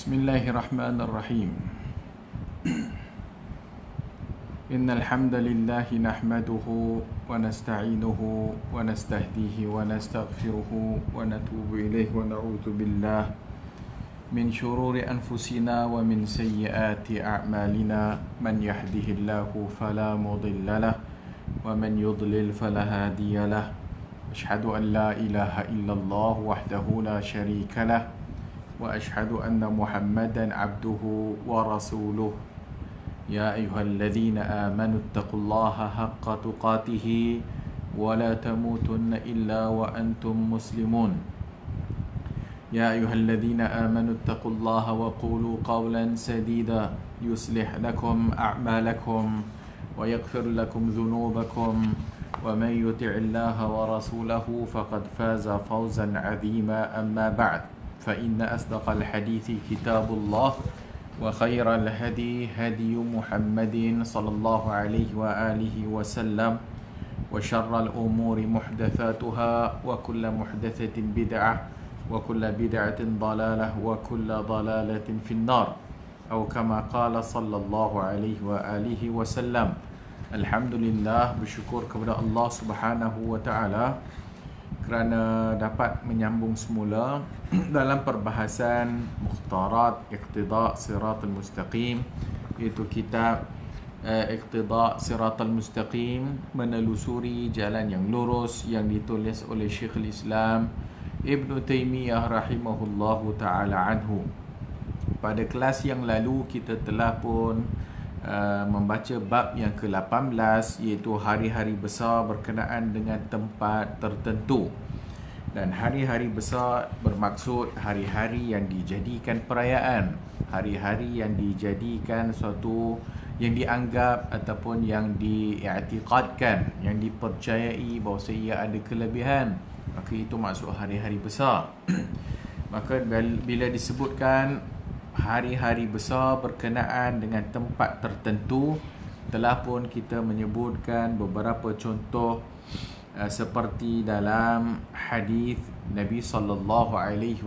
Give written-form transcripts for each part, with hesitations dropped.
Bismillahirrahmanirrahim. Innal hamdalillah nahmaduhu wa nasta'inuhu wa nastahdihi wa nastaghfiruhu wa natubu ilaihi wa na'udzu billah min shururi anfusina wa min sayyiati a'malina man yahdihillahu fala mudilla lah wa man yudlil fala hadiya lah. Asyhadu an la ilaha illallah wahdahu la syarika lah wa asyhadu anna Muhammadan abduhu wa rasuluh. Ya ayyuhalladzina amanu taqullaha haqqa tuqatih wa la tamutunna illa wa antum muslimun. Ya ayyuhalladzina amanu taqullaha wa qulu qawlan sadida yuslih lakum a'malakum wa yaghfir lakum dhunubakum wa man yuti'illaha wa rasulahu faqad faza fawzan 'azima. Amma ba'd. فإن أصدق الحديث كتاب الله وخير الهدي هدي محمد صلى الله عليه وآله وسلم وشر الأمور محدثاتها وكل محدثة بدعة وكل بدعة ضلالة وكل ضلالة في النار أو كما قال صلى الله عليه وآله وسلم. Alhamdulillah, bersyukur kepada Allah Subhanahu wa taala kerana dapat menyambung semula dalam perbahasan Mukhtarat Iqtida' Siratal Mustaqim, iaitu kitab Iqtida' Siratal Mustaqim, menelusuri jalan yang lurus, yang ditulis oleh Syekhul Islam Ibn Taymiyah rahimahullahu ta'ala anhu. Pada kelas yang lalu kita telah pun membaca bab yang ke-18, iaitu hari-hari besar berkenaan dengan tempat tertentu. Dan hari-hari besar bermaksud hari-hari yang dijadikan perayaan, hari-hari yang dijadikan suatu yang dianggap ataupun yang diiktikadkan, yang dipercayai bahawa ia ada kelebihan, maka itu maksud hari-hari besar. Maka bila disebutkan hari-hari besar berkenaan dengan tempat tertentu, telah pun kita menyebutkan beberapa contoh seperti dalam hadis Nabi sallallahu alaihi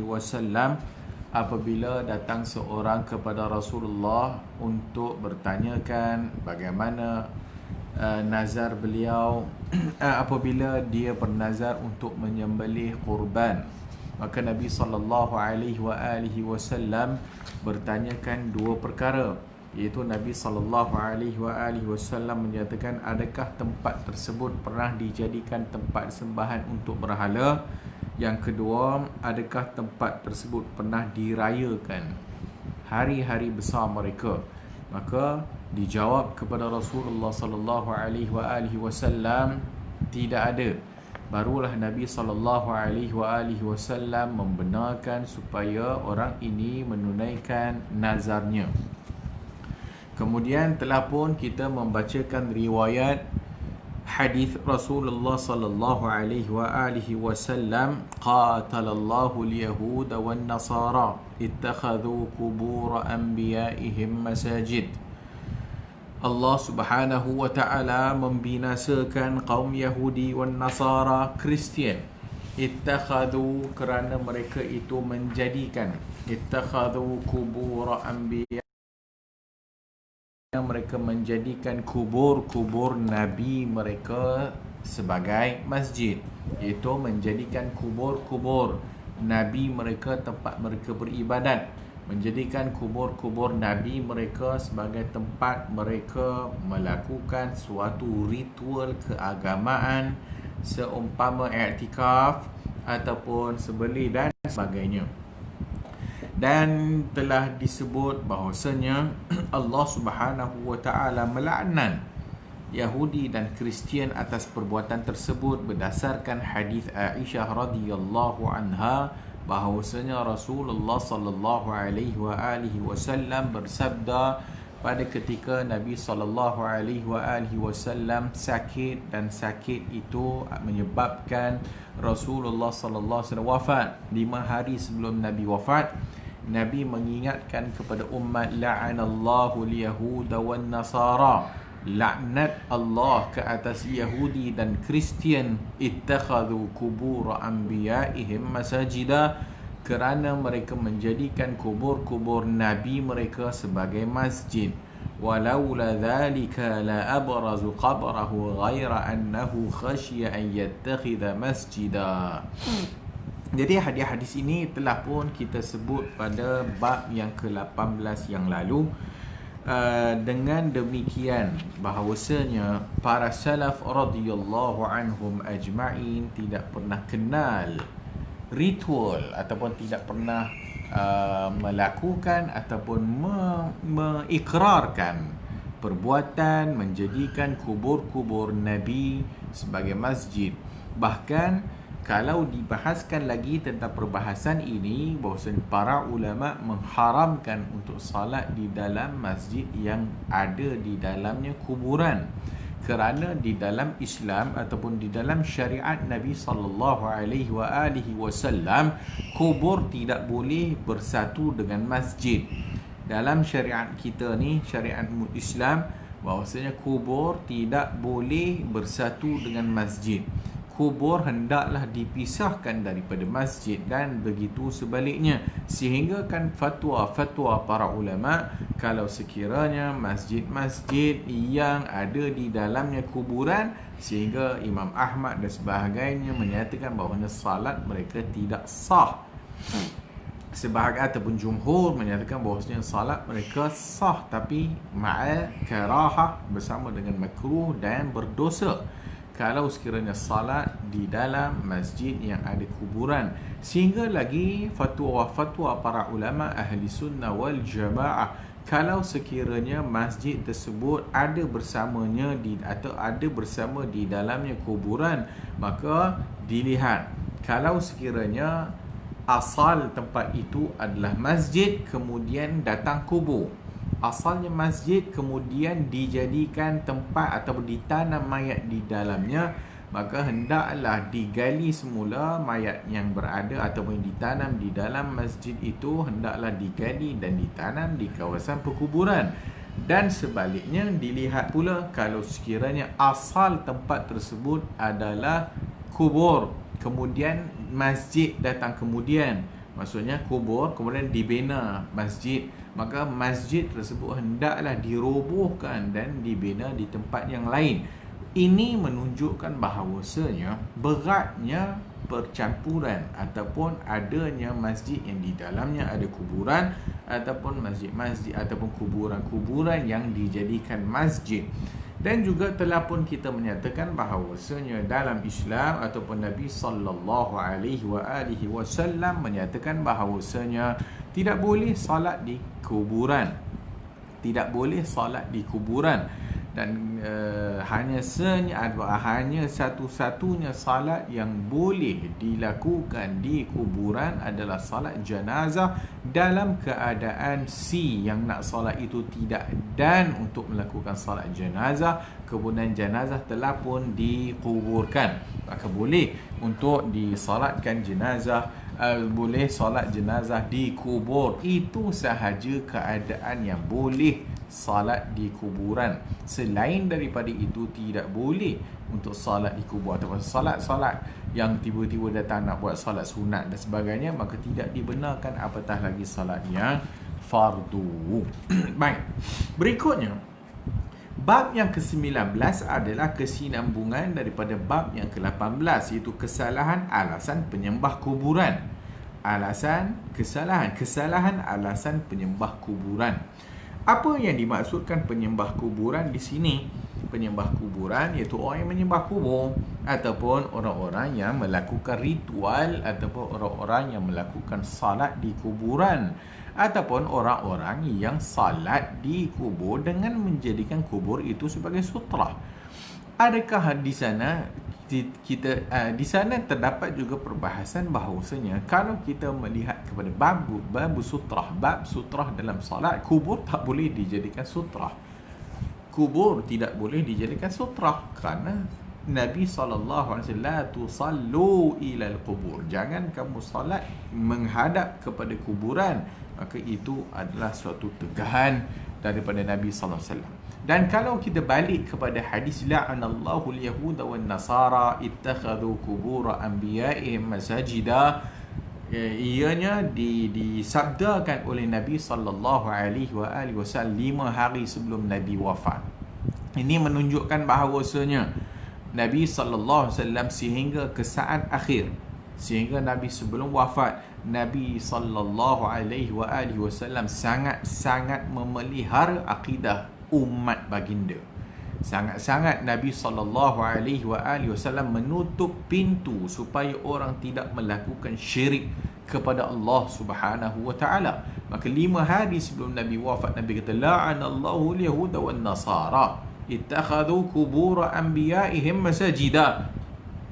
wasallam apabila datang seorang kepada Rasulullah untuk bertanyakan bagaimana nazar beliau apabila dia bernazar untuk menyembelih kurban. Maka Nabi sallallahu alaihi wasallam bertanyakan dua perkara, iaitu Nabi sallallahu alaihi wasallam menyatakan, adakah tempat tersebut pernah dijadikan tempat sembahan untuk berhala? Yang kedua, adakah tempat tersebut pernah dirayakan hari-hari besar mereka? Maka dijawab kepada Rasulullah sallallahu alaihi wasallam, tidak ada. Barulah Nabi SAW membenarkan supaya orang ini menunaikan nazarnya. Kemudian telah pun kita membacakan riwayat hadis Rasulullah SAW, qatalallahu al-yahuda wan nasara ittakhadhu qubur anbiya'ihim masajid. Allah Subhanahu wa ta'ala membinasakan kaum Yahudi wan Nasara, Kristian. Ittakhadhu, kerana mereka itu menjadikan, ittakhadhu kubur anbiya, mereka menjadikan kubur-kubur nabi mereka sebagai masjid, iaitu menjadikan kubur-kubur nabi mereka tempat mereka beribadat, menjadikan kubur-kubur nabi mereka sebagai tempat mereka melakukan suatu ritual keagamaan seumpama i'tikaf ataupun sembelih dan sebagainya. Dan telah disebut bahawasanya Allah Subhanahu wa ta'ala melaknat Yahudi dan Kristian atas perbuatan tersebut berdasarkan hadis Aisyah radhiyallahu anha, bahawasanya Rasulullah sallallahu alaihi wasallam bersabda pada ketika Nabi sallallahu alaihi wasallam sakit, dan sakit itu menyebabkan Rasulullah sallallahu alaihi wasallam wafat. 5 hari sebelum Nabi wafat, Nabi mengingatkan kepada umat, la'anallahu al-yahuda wan nasara, laknat Allah ke atas Yahudi dan Kristian, ittakhadhu kubur anbiya'ihim masajida, kerana mereka menjadikan kubur-kubur Nabi mereka sebagai masjid. Walaula dhalika la abrazu qabrahu ghaira annahu khashiya an yattakhidha masjida. Jadi hadis-hadis ini telah pun kita sebut pada bab yang ke-18 yang lalu. Dengan demikian bahawasanya para salaf radhiyallahu anhum ajma'in tidak pernah kenal ritual ataupun tidak pernah melakukan ataupun mengikrarkan perbuatan menjadikan kubur-kubur Nabi sebagai masjid. Bahkan kalau dibahaskan lagi tentang perbahasan ini, bahawasanya para ulama mengharamkan untuk salat di dalam masjid yang ada di dalamnya kuburan. Kerana di dalam Islam ataupun di dalam syariat Nabi SAW, kubur tidak boleh bersatu dengan masjid. Dalam syariat kita ni, syariat Islam, bahawasanya kubur tidak boleh bersatu dengan masjid. Kubur hendaklah dipisahkan daripada masjid dan begitu sebaliknya. Sehingga kan fatwa-fatwa para ulama, kalau sekiranya masjid-masjid yang ada di dalamnya kuburan, sehingga Imam Ahmad dan sebagainya menyatakan bahawa salat mereka tidak sah. Sebahagian ataupun jumhur menyatakan bahawasanya salat mereka sah, tapi ma'a karahah, bersama dengan makruh dan berdosa kalau sekiranya salat di dalam masjid yang ada kuburan. Sehingga lagi fatwa-fatwa para ulama ahli sunnah wal jamaah, kalau sekiranya masjid tersebut ada bersamanya atau ada bersama di dalamnya kuburan, maka dilihat kalau sekiranya asal tempat itu adalah masjid kemudian datang kubur, asalnya masjid kemudian dijadikan tempat atau ditanam mayat di dalamnya, maka hendaklah digali semula mayat yang berada ataupun ditanam di dalam masjid itu, hendaklah digali dan ditanam di kawasan perkuburan. Dan sebaliknya dilihat pula kalau sekiranya asal tempat tersebut adalah kubur, kemudian masjid datang kemudian, maksudnya kubur kemudian dibina masjid, maka masjid tersebut hendaklah dirobohkan dan dibina di tempat yang lain. Ini menunjukkan bahawasanya beratnya percampuran ataupun adanya masjid yang di dalamnya ada kuburan, ataupun masjid-masjid ataupun kuburan-kuburan yang dijadikan masjid. Dan juga telah pun kita menyatakan bahawasanya dalam Islam ataupun Nabi SAW menyatakan bahawasanya tidak boleh salat di kuburan. Tidak boleh salat di kuburan. Dan hanya satu-satunya salat yang boleh dilakukan di kuburan adalah salat jenazah dalam keadaan yang nak salat itu tidak dan untuk melakukan salat jenazah, kemudian jenazah telah pun dikuburkan, maka boleh untuk disalatkan jenazah, boleh salat jenazah di kubur. Itu sahaja keadaan yang boleh salat di kuburan. Selain daripada itu tidak boleh untuk salat di kubur, ataupun salat-salat yang tiba-tiba datang nak buat salat sunat dan sebagainya, maka tidak dibenarkan, apatah lagi salat yang fardu. Baik, berikutnya bab yang ke-19 adalah kesinambungan daripada bab yang ke-18, iaitu kesalahan alasan penyembah kuburan. Kesalahan alasan penyembah kuburan. Apa yang dimaksudkan penyembah kuburan di sini? Penyembah kuburan iaitu orang yang menyembah kubur, ataupun orang-orang yang melakukan ritual, ataupun orang-orang yang melakukan salat di kuburan, ataupun orang-orang yang salat di kubur dengan menjadikan kubur itu sebagai sutrah. Adakah di sana di sana terdapat juga perbahasan bahawasanya kalau kita melihat kepada bab sutrah dalam salat, kubur tak boleh dijadikan sutrah. Kubur tidak boleh dijadikan sutrah kerana Nabi SAW, la tusallu ilal kubur, jangan kamu salat menghadap kepada kuburan, maka itu adalah suatu tegahan daripada Nabi SAW. Dan kalau kita balik kepada hadis la'anallahu al-yahuda wan nasara ittakhadhu qubur anbiya'ihim masajida, ianya disabdakan oleh Nabi sallallahu alaihi wasallam 5 hari sebelum Nabi wafat. Ini menunjukkan bahawasanya Nabi sallallahu alaihi wasallam sehingga ke saat akhir, sehingga Nabi sebelum wafat, Nabi sallallahu alaihi wasallam sangat-sangat memelihara akidah umat baginda. Sangat-sangat Nabi sallallahu alaihi wasallam menutup pintu supaya orang tidak melakukan syirik kepada Allah Subhanahu wa taala. Maka 5 hari sebelum Nabi wafat, Nabi kata la'anallahu al-yahuda wan nasara ittakhadhu qubur anbiya'ihim masajida.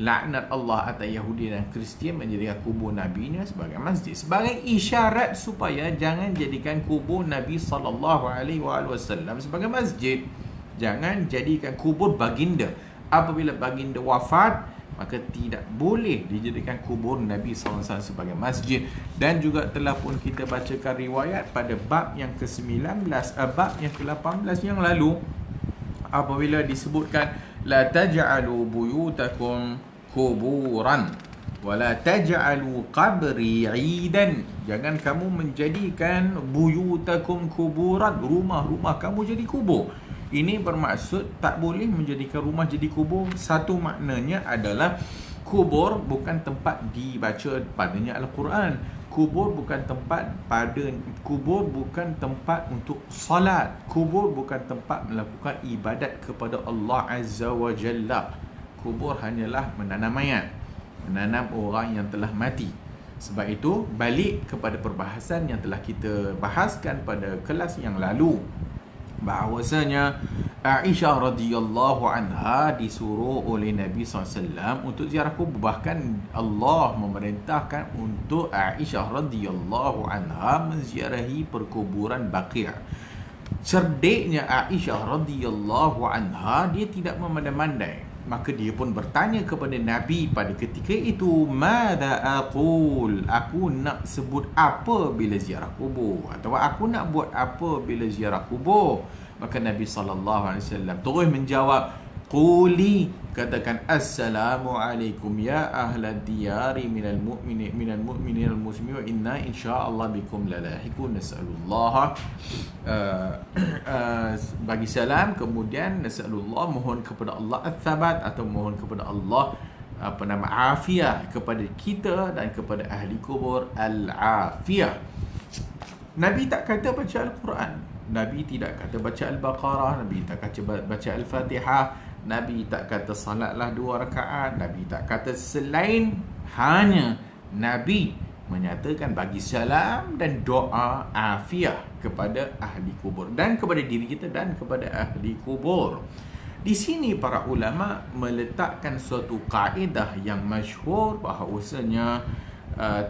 Laknat Allah atas Yahudi dan Kristian menjadikan kubur Nabi-Nya sebagai masjid, sebagai isyarat supaya jangan jadikan kubur Nabi sallallahu alaihi wasallam sebagai masjid. Jangan jadikan kubur baginda. Apabila baginda wafat, maka tidak boleh dijadikan kubur Nabi SAW sebagai masjid. Dan juga telah pun kita bacakan riwayat pada bab yang ke-19, bab yang ke-18 yang lalu, apabila disebutkan la taj'alu buyutakum kuburan wa la taj'alu qabri 'idan. Jangan kamu menjadikan buyutakum kuburan, rumah-rumah kamu jadi kubur. Ini bermaksud tak boleh menjadikan rumah jadi kubur. Satu maknanya adalah kubur bukan tempat dibaca padanya Al-Quran. Kubur bukan tempat untuk salat. Kubur bukan tempat melakukan ibadat kepada Allah Azza wa Jalla. Kubur hanyalah menanam mayat, menanam orang yang telah mati. Sebab itu balik kepada perbahasan yang telah kita bahaskan pada kelas yang lalu, bahawasanya Aisyah radhiyallahu anha disuruh oleh Nabi SAW untuk ziarah kubur. Bahkan Allah memerintahkan untuk Aisyah radhiyallahu anha menziarahi perkuburan Baqi'. Cerdiknya Aisyah radhiyallahu anha, dia tidak memandai-mandai. Maka dia pun bertanya kepada Nabi pada ketika itu, "Madza aqul?" Aku nak sebut apa bila ziarah kubur, atau aku nak buat apa bila ziarah kubur? Maka Nabi SAW terus menjawab, "Quli," katakan, "Assalamualaikum ya ahlad diyari minal mu'minin al muslimin, inna insyaallah bikum lalahiqun, nas'alullah." Bagi salam, kemudian nas'alullah, mohon kepada Allah al-thabat, atau mohon kepada Allah afiah kepada kita dan kepada ahli kubur al-afiyah. Nabi tak kata baca Al-Quran, Nabi tidak kata baca Al-Baqarah, Nabi tak kata baca Al-Fatihah, Nabi tak kata salatlah 2 rakaat, Nabi tak kata selain, hanya Nabi menyatakan bagi salam dan doa afiah kepada ahli kubur, dan kepada diri kita dan kepada ahli kubur. Di sini para ulama meletakkan suatu kaedah yang masyhur bahawasanya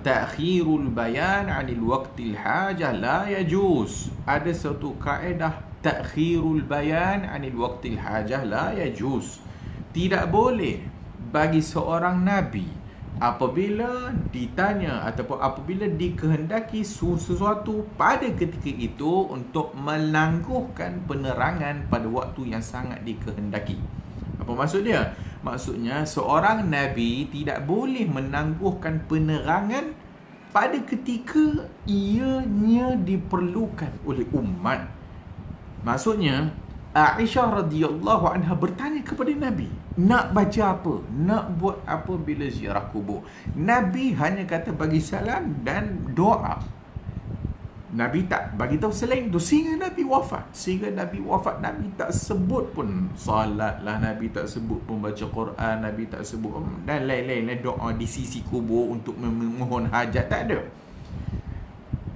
ta'khirul bayan 'anil waqtil hajah la yajuz. Ada satu kaedah ta'khirul bayan 'anil waqtil hajah la yajuz. Tidak boleh bagi seorang nabi apabila ditanya ataupun apabila dikehendaki sesuatu pada ketika itu untuk menangguhkan penerangan pada waktu yang sangat dikehendaki. Apa maksud dia? Maksudnya seorang nabi tidak boleh menangguhkan penerangan pada ketika ianya diperlukan oleh umat. Maksudnya Aisyah radhiyallahu anha bertanya kepada Nabi, nak baca apa? Nak buat apa bila ziarah kubur? Nabi hanya kata bagi salam dan doa. Nabi tak bagi tahu selain itu sehingga Nabi wafat. Nabi tak sebut pun salat lah, Nabi tak sebut pun baca Quran, Nabi tak sebut dan lain-lain doa di sisi kubur untuk memohon hajat, tak ada.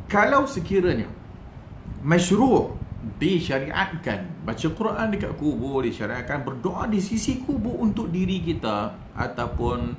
Kalau sekiranya masyru' disyariatkan baca Quran dekat kubur, disyariatkan berdoa di sisi kubur untuk diri kita, ataupun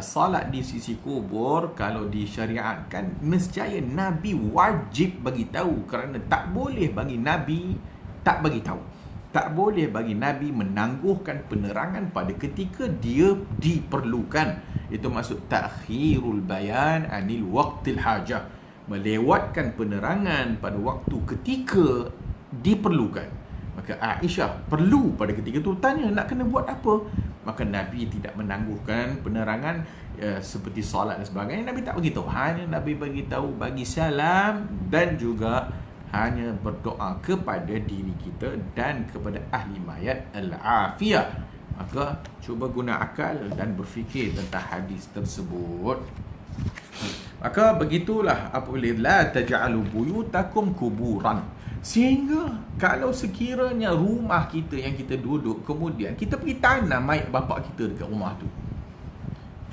salat di sisi kubur, kalau disyariatkan, nescaya Nabi wajib bagi tahu, kerana tak boleh bagi Nabi tak bagi tahu. Tak boleh bagi Nabi menangguhkan penerangan pada ketika dia diperlukan. Itu maksud takhirul bayan anil waqtil hajah, melewatkan penerangan pada waktu ketika diperlukan. Maka Aisyah perlu pada ketika itu tanya, nak kena buat apa? maka Nabi tidak menangguhkan penerangan seperti solat dan sebagainya. Nabi tak begitu. Hanya Nabi bagi tahu, bagi salam, dan juga hanya berdoa kepada diri kita dan kepada ahli mayat al-afiyah. Maka cuba guna akal dan berfikir tentang hadis tersebut. Maka begitulah apabila la taj'alu buyutakum kuburan. Sehingga kalau sekiranya rumah kita yang kita duduk, kemudian kita pergi tanam mayat bapak kita dekat rumah tu.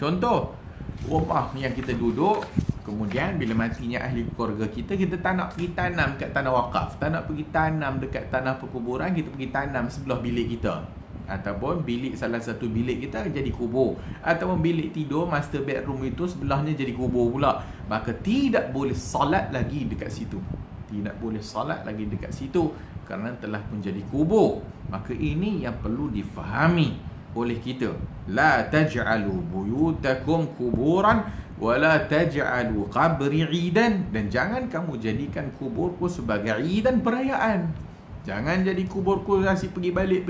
Contoh, rumah yang kita duduk, kemudian bila matinya ahli keluarga kita, kita tak nak pergi tanam kat tanah wakaf, tak nak pergi tanam dekat tanah perkuburan, kita pergi tanam sebelah bilik kita. Ataupun bilik salah satu bilik kita jadi kubur. Ataupun bilik tidur, master bedroom itu sebelahnya jadi kubur pula. Maka tidak boleh salat lagi dekat situ. Tidak boleh salat lagi dekat situ kerana telah menjadi kubur. Maka ini yang perlu difahami oleh kita. La taj'alu buyutakum kuburan wa la taj'alu qabri idan. Dan jangan kamu jadikan kuburku sebagai idan, perayaan. Jangan jadi kuburku asyik pergi balik.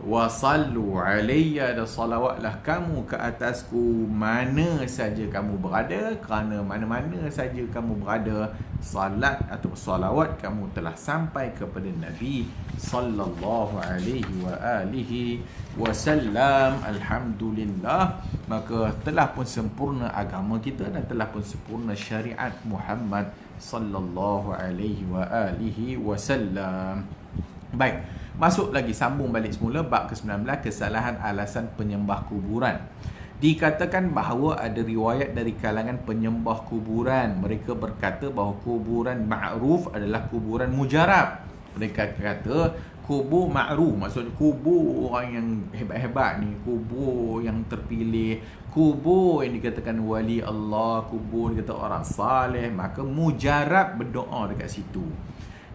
Wa sallu alayya, dan salawatlah kamu ke atasku mana saja kamu berada, kerana mana-mana saja kamu berada, salat atau salawat kamu telah sampai kepada Nabi sallallahu alaihi wa alihi wasallam. Alhamdulillah, maka telah pun sempurna agama kita dan telah pun sempurna syariat Muhammad sallallahu alaihi wa alihi wasallam. Baik, masuk lagi, sambung balik semula bab ke-19, kesalahan alasan penyembah kuburan. Dikatakan bahawa ada riwayat dari kalangan penyembah kuburan. Mereka berkata bahawa kuburan ma'ruf adalah kuburan mujarab. Mereka kata kubur ma'ruf, maksudnya kubur orang yang hebat-hebat ni, kubur yang terpilih, kubur yang dikatakan wali Allah, kubur dikata orang saleh, maka mujarab berdoa dekat situ.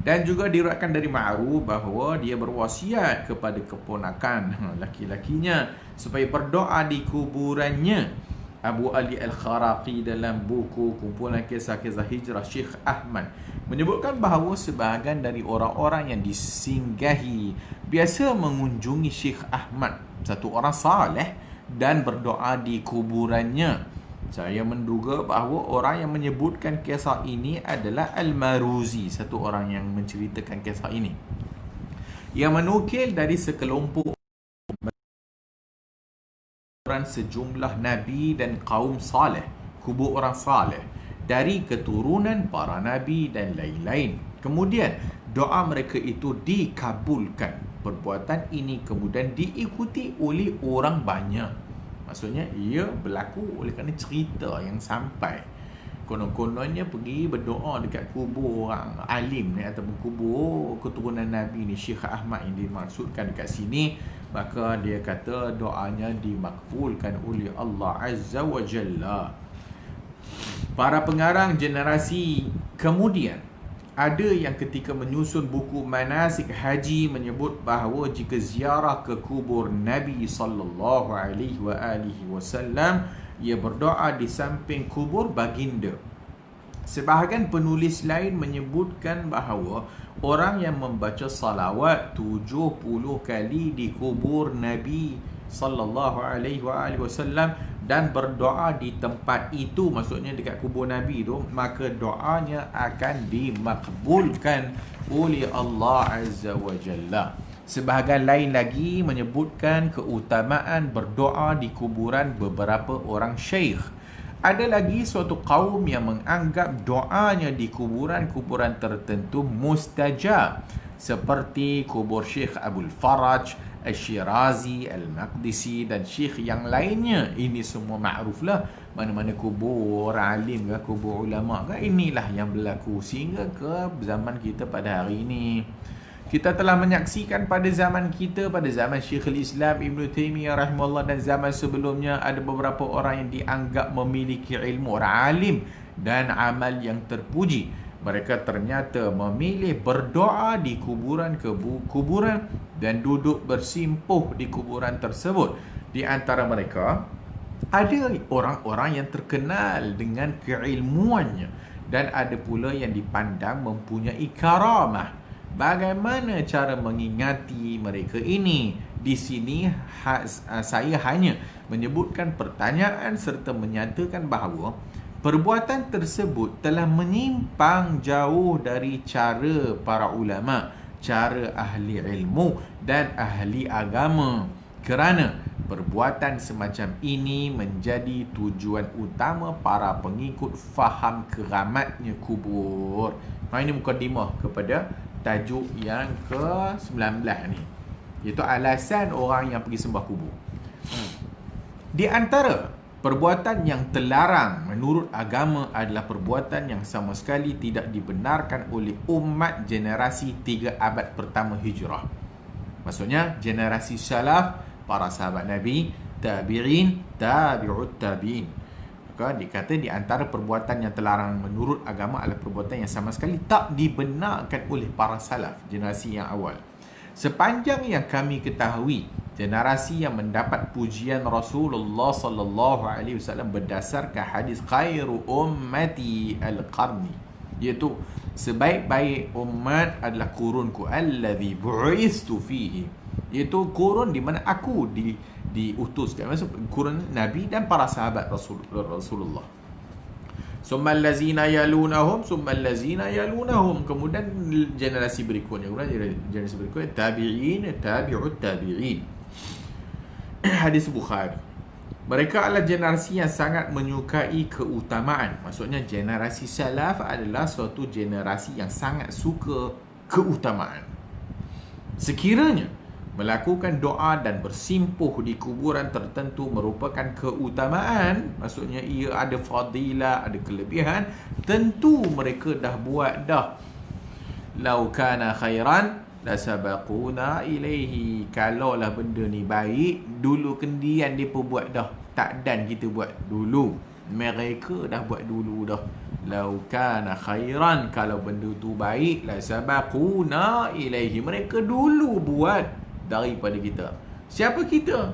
Dan juga diriwayatkan dari Ma'ruf bahawa dia berwasiat kepada keponakan laki-lakinya supaya berdoa di kuburannya. Abu Ali Al-Kharaqi dalam buku kumpulan kisah-kisah hijrah Syekh Ahmad menyebutkan bahawa sebahagian dari orang-orang yang disinggahi biasa mengunjungi Syekh Ahmad, satu orang saleh, dan berdoa di kuburannya. Saya menduga bahawa orang yang menyebutkan kisah ini adalah Al-Maruzi, satu orang yang menceritakan kisah ini, yang menukil dari sekelompok sejumlah nabi dan kaum saleh, kubur orang saleh dari keturunan para nabi dan lain-lain. Kemudian doa mereka itu dikabulkan. Perbuatan ini kemudian diikuti oleh orang banyak. Maksudnya ia berlaku oleh kerana cerita yang sampai. Konon-kononnya pergi berdoa dekat kubur orang alim ni, ataupun kubur keturunan Nabi ni, Syekh Ahmad yang dimaksudkan dekat sini. Maka dia kata doanya dimakbulkan oleh Allah Azza wa Jalla. Para pengarang generasi kemudian, ada yang ketika menyusun buku manasik haji menyebut bahawa jika ziarah ke kubur Nabi sallallahu alaihi wasallam, ia berdoa di samping kubur baginda. Sebahagian penulis lain menyebutkan bahawa orang yang membaca salawat 70 kali di kubur Nabi sallallahu alaihi wasallam dan berdoa di tempat itu, maksudnya dekat kubur Nabi tu, maka doanya akan dimakbulkan oleh Allah Azza wa Jalla. Sebahagian lain lagi menyebutkan keutamaan berdoa di kuburan beberapa orang syekh. Ada lagi suatu kaum yang menganggap doanya di kuburan-kuburan tertentu mustajab, seperti kubur Syekh Abdul Faraj Al-Shirazi, Al-Maqdisi dan syekh yang lainnya. Ini semua ma'ruf lah. Mana-mana kubur orang alim ke, kubur ulama ke, inilah yang berlaku sehingga ke zaman kita pada hari ini. Kita telah menyaksikan pada zaman kita, pada zaman Syekhul Islam Ibn Taymiyah rahimahullah dan zaman sebelumnya, ada beberapa orang yang dianggap memiliki ilmu, orang alim dan amal yang terpuji. Mereka ternyata memilih berdoa di kuburan dan duduk bersimpuh di kuburan tersebut. Di antara mereka ada orang-orang yang terkenal dengan keilmuannya, dan ada pula yang dipandang mempunyai karamah. Bagaimana cara mengingati mereka ini? Di sini saya hanya menyebutkan pertanyaan serta menyatakan bahawa perbuatan tersebut telah menyimpang jauh dari cara para ulama, cara ahli ilmu dan ahli agama. Kerana perbuatan semacam ini menjadi tujuan utama para pengikut faham keramatnya kubur. Ini mukadimah kepada tajuk yang ke-19 ni, iaitu alasan orang yang pergi sembah kubur. Di antara perbuatan yang terlarang menurut agama adalah perbuatan yang sama sekali tidak dibenarkan oleh umat generasi 3 abad pertama hijrah. Maksudnya generasi salaf, para sahabat Nabi, tabi'in, tabi'ut tabi'in. Maka dikata di antara perbuatan yang terlarang menurut agama adalah perbuatan yang sama sekali tak dibenarkan oleh para salaf, generasi yang awal. Sepanjang yang kami ketahui, generasi yang mendapat pujian Rasulullah sallallahu alaihi wasallam berdasarkan hadis khairu ummati al-qarni, iaitu sebaik-baik umat adalah kurunku alladhi bu'istu fihi, iaitu kurun di mana aku diutuskan. Maksud kurun Nabi dan para sahabat Rasulullah. Summal lazina yalunahum, summal lazina yalunahum, kemudian generasi berikutnya, generasi berikutnya tabi'in, tabi'ut tabi'in. Hadis Bukhari. Mereka adalah generasi yang sangat menyukai keutamaan. Maksudnya generasi salaf adalah suatu generasi yang sangat suka keutamaan. Sekiranya melakukan doa dan bersimpuh di kuburan tertentu merupakan keutamaan, maksudnya ia ada fadilah, ada kelebihan, tentu mereka dah buat dah. Lau kana khairan lasabaquna ilaihi. Kalaulah benda ni baik, dulu kendian dia pun buat dah. Tak dan kita buat dulu, mereka dah buat dulu dah. Lau kana khairan, kalau benda tu baik, lasabaquna ilaihi, mereka dulu buat daripada kita. Siapa kita?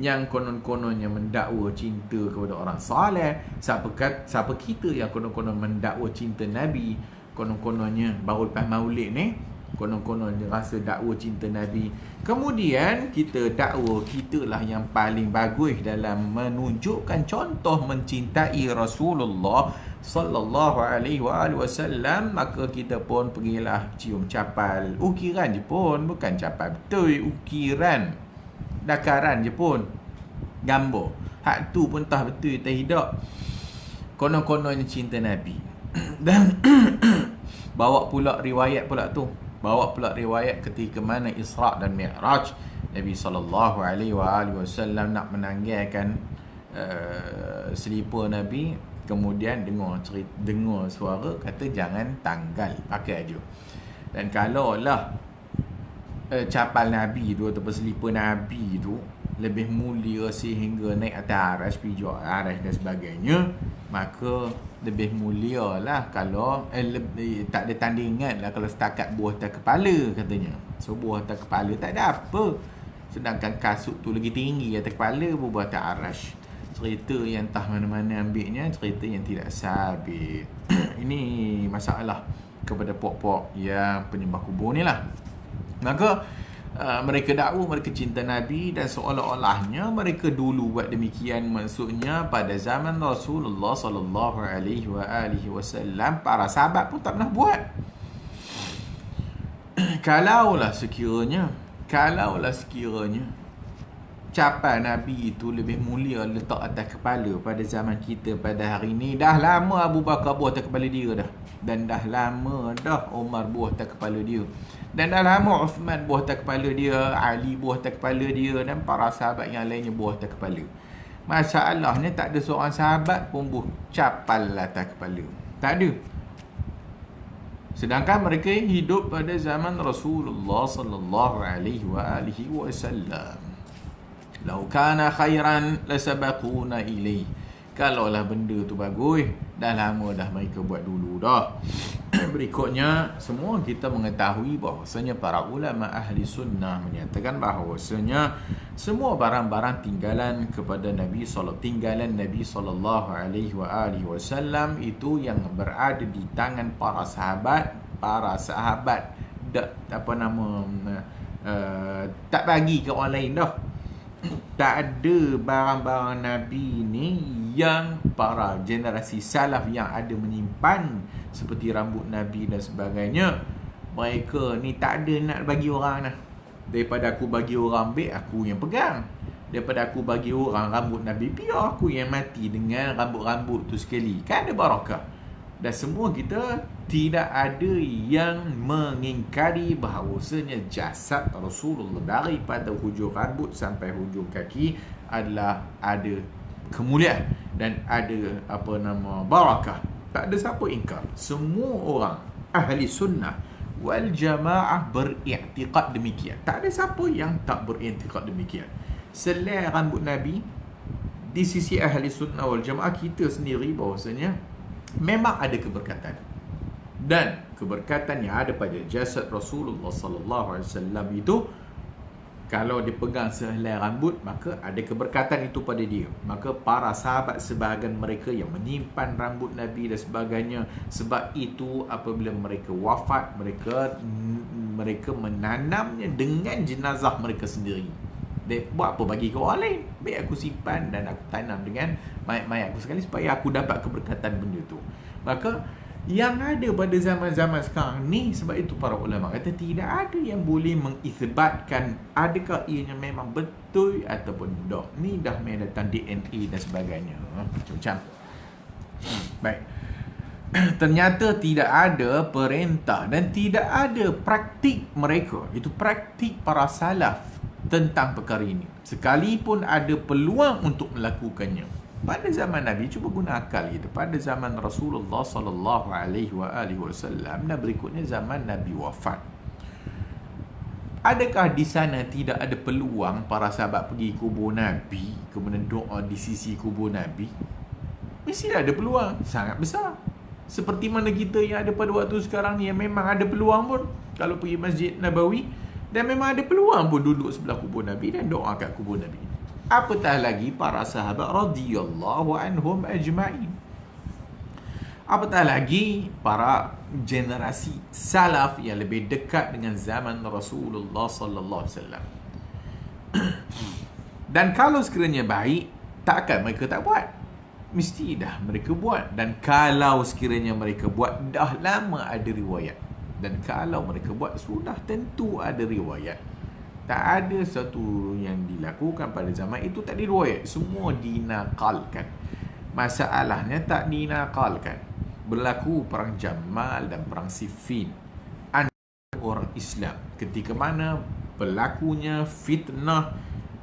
Yang konon-kononnya mendakwa cinta kepada orang saleh. Siapa kita yang konon-konon mendakwa cinta Nabi? Konon-kononnya baru lepas maulid ni, konon-konon dia rasa dakwa cinta Nabi. Kemudian kita dakwa kitalah yang paling bagus dalam menunjukkan contoh mencintai Rasulullah sallallahu alaihi wasallam. Maka kita pun pergilah cium capal, ukiran je pun, bukan capal betul, ukiran dakaran je pun, gambar hak tu pun tah betul tak hidup, konon-kononnya cinta Nabi. Dan bawa pula riwayat ketika mana Isra' dan Mi'raj, Nabi sallallahu alaihi wasallam nak menanggalkan selipar Nabi, kemudian dengar suara kata jangan tanggal, pakai baju. Dan kalaulah capal Nabi tu ataupun selipar Nabi tu lebih mulia sehingga naik atas aras, pijak aras dan sebagainya, maka lebih mulia lah kalau tak ada tandingan lah kalau setakat buah atas kepala katanya. So buah atas kepala tak ada apa, sedangkan kasut tu lagi tinggi atas kepala, buah atas aras. Cerita yang entah mana-mana ambilnya, cerita yang tidak sabit. Ini masalah kepada puak-puak yang penyembah kubur ni lah. Maka mereka dakwa mereka cinta Nabi dan seolah-olahnya mereka dulu buat demikian. Maksudnya pada zaman Rasulullah sallallahu alaihi wasallam para sahabat pun tak pernah buat. Kalaulah sekiranya capal Nabi itu lebih mulia letak atas kepala pada zaman kita pada hari ini, dah lama Abu Bakar buah atas kepala dia dah, dan dah lama dah Umar buah atas kepala dia, dan dah lama Uthman buah atas kepala dia, Ali buah atas kepala dia, dan para sahabat yang lainnya buah atas kepala. Masalahnya tak ada seorang sahabat pun buah capal atas kepala, tak ada. Sedangkan mereka hidup pada zaman Rasulullah sallallahu alaihi wasallam. Lau kana khairan lasabaquna ilaih. Kalaulah benda tu bagus, dah lama dah mereka buat dulu dah. Berikutnya, semua kita mengetahui bahawasanya para ulama ahli sunnah menyatakan bahawasanya semua barang-barang tinggalan Nabi sallallahu alaihi wasallam itu yang berada di tangan para sahabat tak bagi ke orang lain dah. Tak ada barang-barang Nabi ni yang para generasi salaf yang ada menyimpan seperti rambut Nabi dan sebagainya. Mereka ni tak ada nak bagi orang dah. Daripada aku bagi orang ambil, aku yang pegang. Daripada aku bagi orang rambut Nabi, biar aku yang mati dengan rambut-rambut tu sekali. Kan ada barakah. Dan semua kita tidak ada yang mengingkari bahawasanya jasad Rasulullah daripada hujung rambut sampai hujung kaki adalah ada kemuliaan dan ada barakah. Tak ada siapa ingkar. Semua orang ahli sunnah wal jamaah beriktikad demikian. Tak ada siapa yang tak beriktikad demikian. Selai rambut Nabi di sisi ahli sunnah wal jamaah kita sendiri bahawasanya memang ada keberkatan, dan keberkatan yang ada pada jasad Rasulullah sallallahu alaihi wasallam itu, kalau dipegang sehelai rambut, maka ada keberkatan itu pada dia. Maka para sahabat sebahagian mereka yang menyimpan rambut Nabi dan sebagainya, sebab itu apabila mereka wafat, mereka menanamnya dengan jenazah mereka sendiri. Dia buat apa bagi ke orang lain? Baik aku simpan dan aku tanam dengan mayat-mayat aku sekali supaya aku dapat keberkatan benda tu. Maka yang ada pada zaman-zaman sekarang ni, sebab itu para ulama kata tidak ada yang boleh mengisbatkan adakah ianya memang betul ataupun tidak. Ni dah main datang DNA dan sebagainya. Macam-macam. Baik. Ternyata tidak ada perintah dan tidak ada praktik mereka. Itu praktik para salaf tentang perkara ini. Sekalipun ada peluang untuk melakukannya. Pada zaman Nabi, cuba guna akal kita. Pada zaman Rasulullah sallallahu alaihi wasallam dan berikutnya zaman Nabi wafat. Adakah di sana tidak ada peluang para sahabat pergi kubur Nabi, kemudian doa di sisi kubur Nabi? Mesti ada peluang, sangat besar. Seperti mana kita yang ada pada waktu sekarang ni, yang memang ada peluang pun kalau pergi Masjid Nabawi, dan memang ada peluang pun duduk sebelah kubur Nabi dan doa kat kubur Nabi. Apatah lagi para sahabat radhiyallahu anhum ajma'in. Apatah lagi para generasi salaf yang lebih dekat dengan zaman Rasulullah sallallahu alaihi wasallam. Dan kalau sekiranya baik, takkan mereka tak buat? Mesti dah mereka buat. Dan kalau sekiranya mereka buat, dah lama ada riwayat. Dan kalau mereka buat, sudah tentu ada riwayat. Tak ada satu yang dilakukan pada zaman itu tak diriwayat. Semua dinakalkan. Masalahnya tak dinakalkan. Berlaku perang Jamal dan perang Siffin antara orang Islam, ketika mana berlakunya fitnah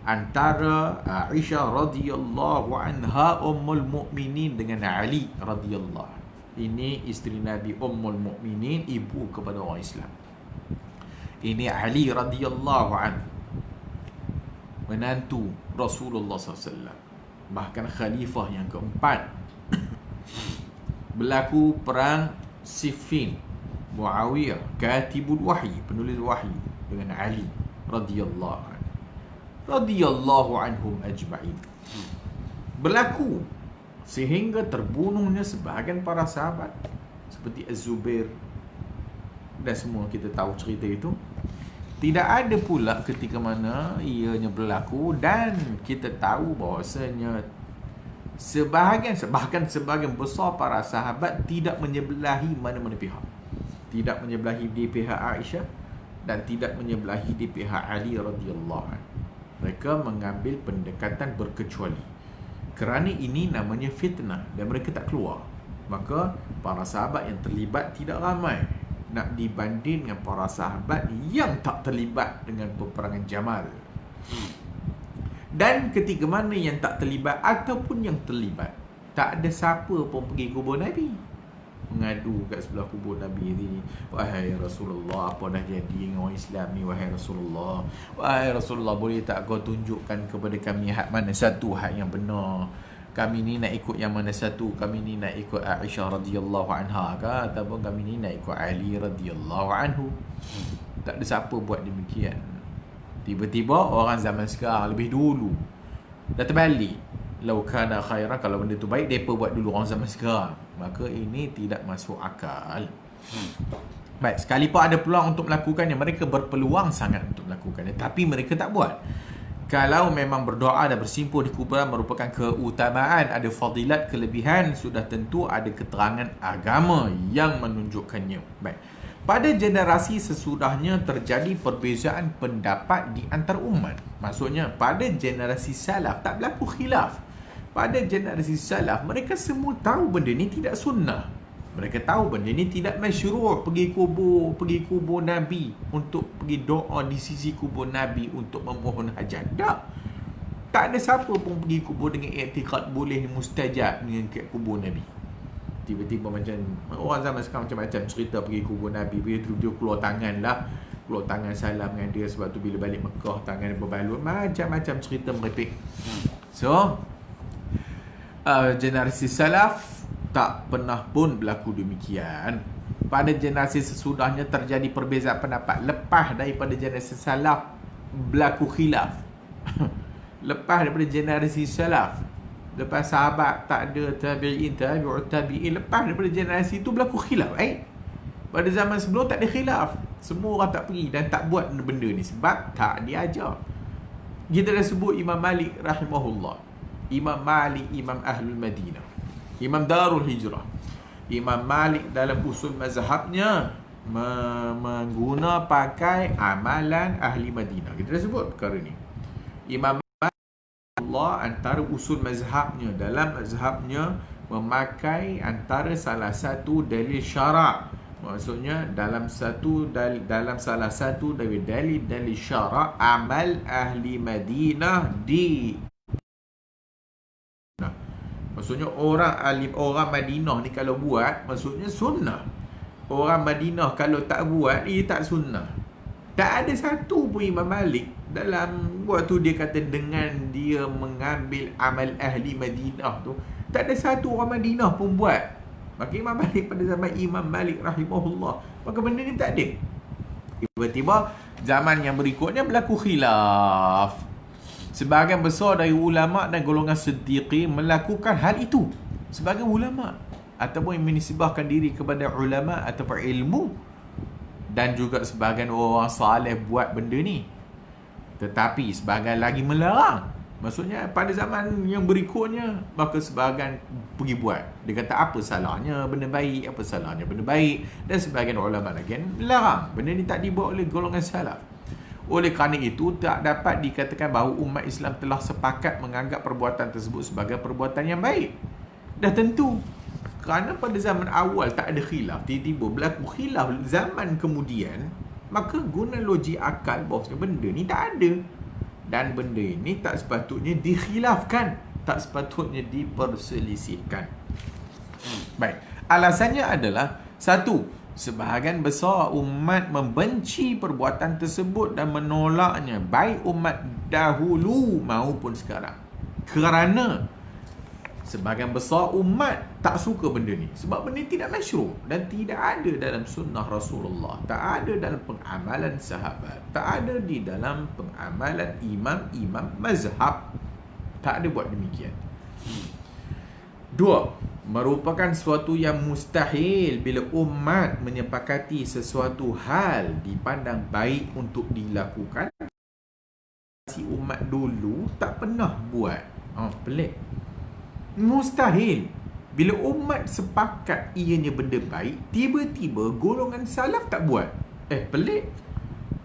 antara Aisyah radhiyallahu anha ummul mukminin dengan Ali radhiyallahu. Ini isteri Nabi, ummul mukminin, ibu kepada orang Islam. Ini Ali radhiyallahu anhu, menantu Rasulullah SAW, bahkan khalifah yang keempat. Berlaku perang Siffin. Muawiyah katibul wahyi, penulis wahyi, dengan Ali radhiyallahu anhu, radhiyallahu anhum ajma'in. Berlaku sehingga terbunuhnya sebahagian para sahabat seperti Az-Zubair, dan semua kita tahu cerita itu. Tidak ada pula ketika mana ianya berlaku, dan kita tahu bahawasanya bahkan sebahagian besar para sahabat tidak menyebelahi mana-mana pihak. Tidak menyebelahi di pihak Aisyah dan tidak menyebelahi di pihak Ali radhiyallahu anhu. Mereka mengambil pendekatan berkecuali. Kerana ini namanya fitnah dan mereka tak keluar. Maka para sahabat yang terlibat tidak ramai nak dibanding dengan para sahabat yang tak terlibat dengan peperangan Jamal. Dan ketika mana yang tak terlibat ataupun yang terlibat, tak ada siapa pun pergi kubur Nabi mengadu kat sebelah kubur Nabi ni, wahai Rasulullah, apa dah jadi dengan orang Islam ni, wahai Rasulullah, wahai Rasulullah, boleh tak kau tunjukkan kepada kami hak mana satu hak yang benar? Kami ni nak ikut yang mana satu? Kami ni nak ikut Aisyah radhiyallahu anha ke, ataupun kami ni nak ikut Ali radhiyallahu anhu? Tak ada siapa buat demikian. Tiba-tiba orang zaman sekarang lebih dulu dah terbalik. lau kana khairan, kalau benda tu baik depa buat dulu orang zaman sekarang, maka ini tidak masuk akal. Baik, sekalipun ada peluang untuk melakukannya, mereka berpeluang sangat untuk melakukannya, tapi mereka tak buat. Kalau memang berdoa dan bersimpuh di kuburan merupakan keutamaan, ada fadilat, kelebihan, sudah tentu ada keterangan agama yang menunjukkannya. Baik. Pada generasi sesudahnya terjadi perbezaan pendapat di antara umat. Maksudnya pada generasi salaf tak berlaku khilaf. Pada generasi salaf mereka semua tahu benda ni tidak sunnah. Mereka tahu benda ni tidak masyru', pergi kubur Nabi untuk pergi doa di sisi kubur Nabi untuk memohon hajat. Tak ada siapa pun pergi kubur dengan i'tiqad boleh mustajab dengan kubur Nabi. Tiba-tiba macam orang zaman sekarang macam-macam cerita pergi kubur Nabi, dia keluar tangan salam dengan dia, sebab tu bila balik Mekah tangan dia berbalut, macam-macam cerita merepek. So generasi salaf tak pernah pun berlaku demikian. Pada generasi sesudahnya terjadi perbezaan pendapat. Lepas daripada generasi salaf berlaku khilaf. Lepas daripada generasi salaf, lepas sahabat tak ada, tabi'in, tabi'ut tabi'in, lepas daripada generasi itu berlaku khilaf. Pada zaman sebelum tak ada khilaf. Semua orang tak pergi dan tak buat benda ni sebab tak diajar. Kita dah sebut Imam Malik rahimahullah. Imam Malik, Imam Ahlul Madinah, Imam Darul Hijrah. Imam Malik dalam usul mazhabnya mengguna pakai amalan ahli Madinah. Kita dah sebut perkara ni. Imam Allah antara usul mazhabnya, dalam mazhabnya memakai antara salah satu dalil syarak. Maksudnya dalam salah satu dari dalil syarak amal ahli Madinah maksudnya orang Madinah ni kalau buat, maksudnya sunnah. Orang Madinah kalau tak buat, ia tak sunnah. Tak ada satu pun Imam Malik dalam waktu dia kata dengan dia mengambil amal ahli Madinah tu, tak ada satu orang Madinah pun buat. Maka Imam Malik pada zaman Imam Malik rahimahullah, maka benda ni tak ada. Tiba-tiba zaman yang berikutnya berlaku khilaf. Sebahagian besar dari ulama' dan golongan siddiqi melakukan hal itu. Sebahagian ulama' ataupun yang menisbahkan diri kepada ulama' ataupun ilmu, dan juga sebahagian orang saleh buat benda ni. Tetapi sebahagian lagi melarang. Maksudnya pada zaman yang berikutnya, maka sebahagian pergi buat. Dia kata apa salahnya benda baik, apa salahnya benda baik. Dan sebahagian ulama' lagi melarang. Benda ni tak dibuat oleh golongan salaf. Oleh kerana itu, tak dapat dikatakan bahawa umat Islam telah sepakat menganggap perbuatan tersebut sebagai perbuatan yang baik. Dah tentu. Kerana pada zaman awal tak ada khilaf, tiba-tiba berlaku khilaf zaman kemudian, maka guna logik akal bahawa benda ni tak ada. Dan benda ini tak sepatutnya dikhilafkan, tak sepatutnya diperselisihkan. Baik, alasannya adalah satu, sebahagian besar umat membenci perbuatan tersebut dan menolaknya, baik umat dahulu maupun sekarang. Kerana sebahagian besar umat tak suka benda ni, sebab benda ni tidak masyru' dan tidak ada dalam sunnah Rasulullah, tak ada dalam pengamalan sahabat, tak ada di dalam pengamalan imam-imam mazhab. Tak ada buat demikian. Dua, merupakan suatu yang mustahil bila umat menyepakati sesuatu hal dipandang baik untuk dilakukan. Si umat dulu tak pernah buat. Pelik. Mustahil. Bila umat sepakat ianya benda baik, tiba-tiba golongan salaf tak buat. Pelik.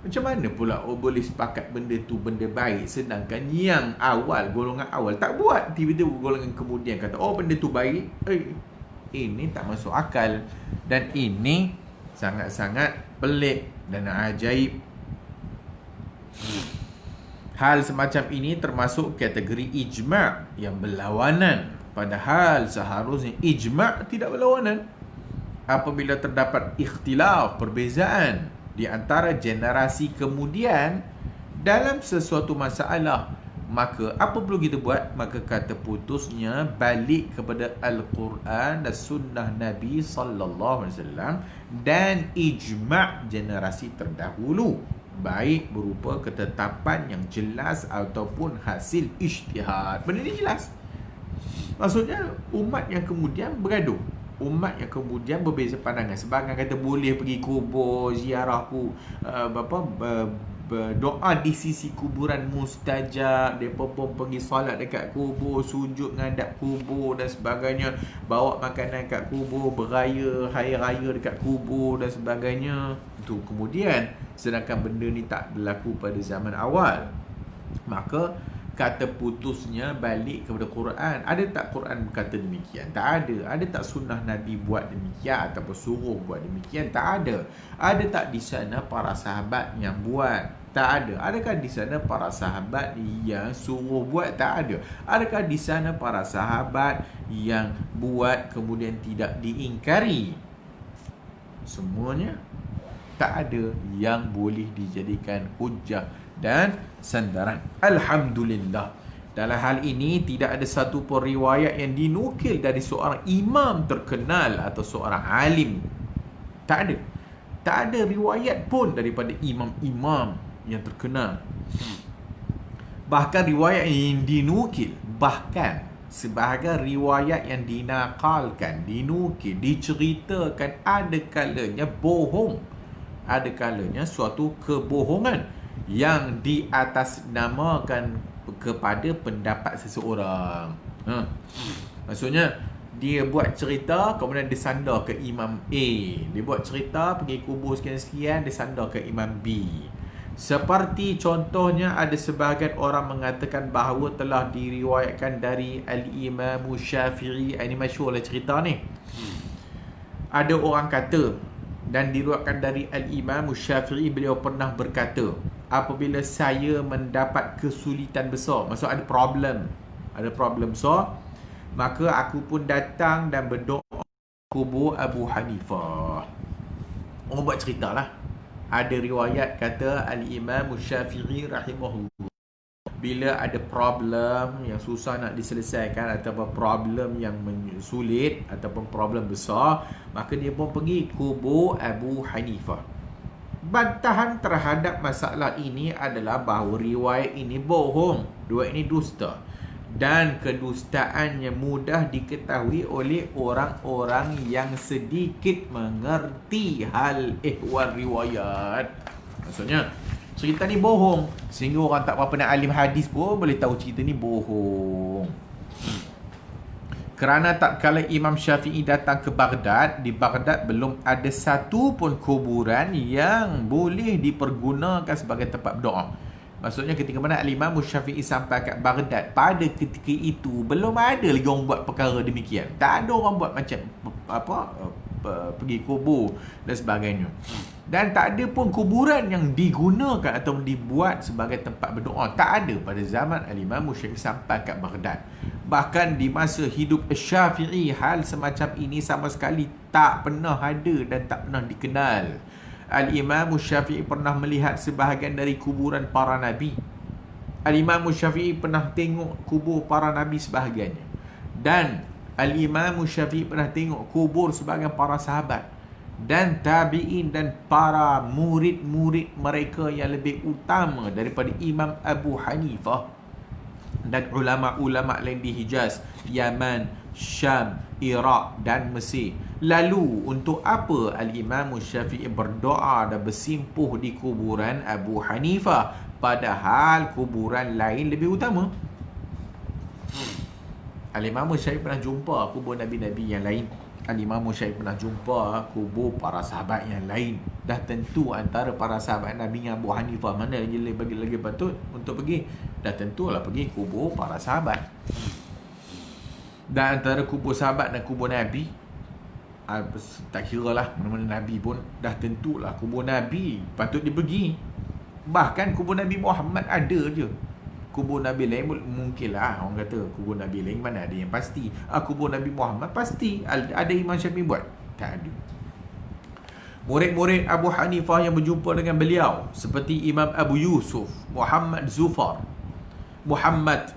Macam mana pula boleh sepakat benda tu benda baik, sedangkan yang awal, golongan awal tak buat. Tiba-tiba golongan kemudian kata, benda tu baik. Ini tak masuk akal. Dan ini sangat-sangat pelik dan ajaib. Hal semacam ini termasuk kategori ijma' yang berlawanan. Padahal seharusnya ijma' tidak berlawanan. Apabila terdapat ikhtilaf, perbezaan di antara generasi kemudian dalam sesuatu masalah, maka apa perlu kita buat? Maka kata putusnya balik kepada Al-Quran dan sunnah Nabi sallallahu alaihi wasallam dan ijma' generasi terdahulu, baik berupa ketetapan yang jelas ataupun hasil ijtihad. Benda ni jelas. Maksudnya umat yang kemudian bergaduh, umat yang kemudian berbeza pandangan. Sebahagian kata boleh pergi kubur, ziarah berdoa di sisi kuburan mustajab, mereka pun pergi solat dekat kubur, sujud ngadap kubur dan sebagainya, bawa makanan kat kubur, beraya hari raya dekat kubur dan sebagainya. Itu kemudian, sedangkan benda ni tak berlaku pada zaman awal, maka kata putusnya balik kepada Quran. Ada tak Quran berkata demikian? Tak ada. Ada tak sunnah Nabi buat demikian ataupun suruh buat demikian? Tak ada. Ada tak di sana para sahabat yang buat? Tak ada. Adakah di sana para sahabat yang suruh buat? Tak ada. Adakah di sana para sahabat yang buat kemudian tidak diingkari? Semuanya tak ada yang boleh dijadikan hujah dan sandaran. Alhamdulillah. Dalam hal ini tidak ada satu pun riwayat yang dinukil dari seorang imam terkenal atau seorang alim. Tak ada. Tak ada riwayat pun daripada imam-imam yang terkenal. Bahkan riwayat yang dinukil, bahkan sebahagian riwayat yang dinakalkan, dinukil, diceritakan, ada kalanya bohong, ada kalanya suatu kebohongan yang diatasnamakan kepada pendapat seseorang. Maksudnya dia buat cerita, kemudian dia sandar ke Imam A. Dia buat cerita, pergi kubur sekian-sekian, dia sandar ke Imam B. Seperti contohnya, ada sebahagian orang mengatakan bahawa telah diriwayatkan dari Al-Imam Syafi'i. Ini masyhur lah cerita ni. Ada orang kata, dan diriwayatkan dari Al-Imam Syafi'i, beliau pernah berkata, apabila saya mendapat kesulitan besar, maksud ada problem besar, maka aku pun datang dan berdoa kubur Abu Hanifah. Orang buat cerita lah. Ada riwayat kata Al-Imam Syafi'i rahimahullah, bila ada problem yang susah nak diselesaikan ataupun problem yang sulit ataupun problem besar, maka dia pun pergi kubur Abu Hanifah. Bantahan terhadap masalah ini adalah bahawa riwayat ini bohong, riwayat ini dusta, dan kedustaannya mudah diketahui oleh orang-orang yang sedikit mengerti hal ihwal riwayat. Maksudnya cerita ni bohong, sehingga orang tak berapa nak alim hadis pun boleh tahu cerita ni bohong. Kerana tak kala Imam Syafi'i datang ke Baghdad, di Baghdad belum ada satu pun kuburan yang boleh dipergunakan sebagai tempat berdoa. Maksudnya ketika mana Imam Syafi'i sampai kat Baghdad, pada ketika itu belum ada lagi orang buat perkara demikian. Tak ada orang buat macam pergi kubur dan sebagainya. Dan tak ada pun kuburan yang digunakan atau dibuat sebagai tempat berdoa. Tak ada pada zaman Al-Imam Syafi'i sampai kat Baghdad. Bahkan di masa hidup Syafi'i, hal semacam ini sama sekali tak pernah ada dan tak pernah dikenal. Al-Imam Syafi'i pernah melihat sebahagian dari kuburan para Nabi. Al-Imam Syafi'i pernah tengok kubur para Nabi sebahagiannya. Dan Al-Imam Syafi'i pernah tengok kubur sebahagian para sahabat dan tabi'in dan para murid-murid mereka yang lebih utama daripada Imam Abu Hanifah dan ulama-ulama lain di Hijaz, Yaman, Syam, Iraq dan Mesir. Lalu untuk apa Al-Imam Syafi'i berdoa dan bersimpuh di kuburan Abu Hanifah, padahal kuburan lain lebih utama? Al-Imam Syafi'i pernah jumpa kubur Nabi-Nabi yang lain. Al-Imam Syafi'i pernah jumpa kubur para sahabat yang lain. Dah tentu antara para sahabat Nabi dengan Abu Hanifah, mana lagi patut untuk pergi? Dah tentulah pergi kubur para sahabat. Dan antara kubur sahabat dan kubur Nabi, tak kira lah mana-mana Nabi pun, dah tentulah kubur Nabi patut dipergi. Bahkan kubur Nabi Muhammad ada je. Kubur Nabi lain mungkin lah orang kata kubur Nabi lain mana ada yang pasti. Kubur Nabi Muhammad pasti ada Imam Syafi'i buat? Tak ada. Murid-murid Abu Hanifah yang berjumpa dengan beliau seperti Imam Abu Yusuf, Muhammad Zufar, Muhammad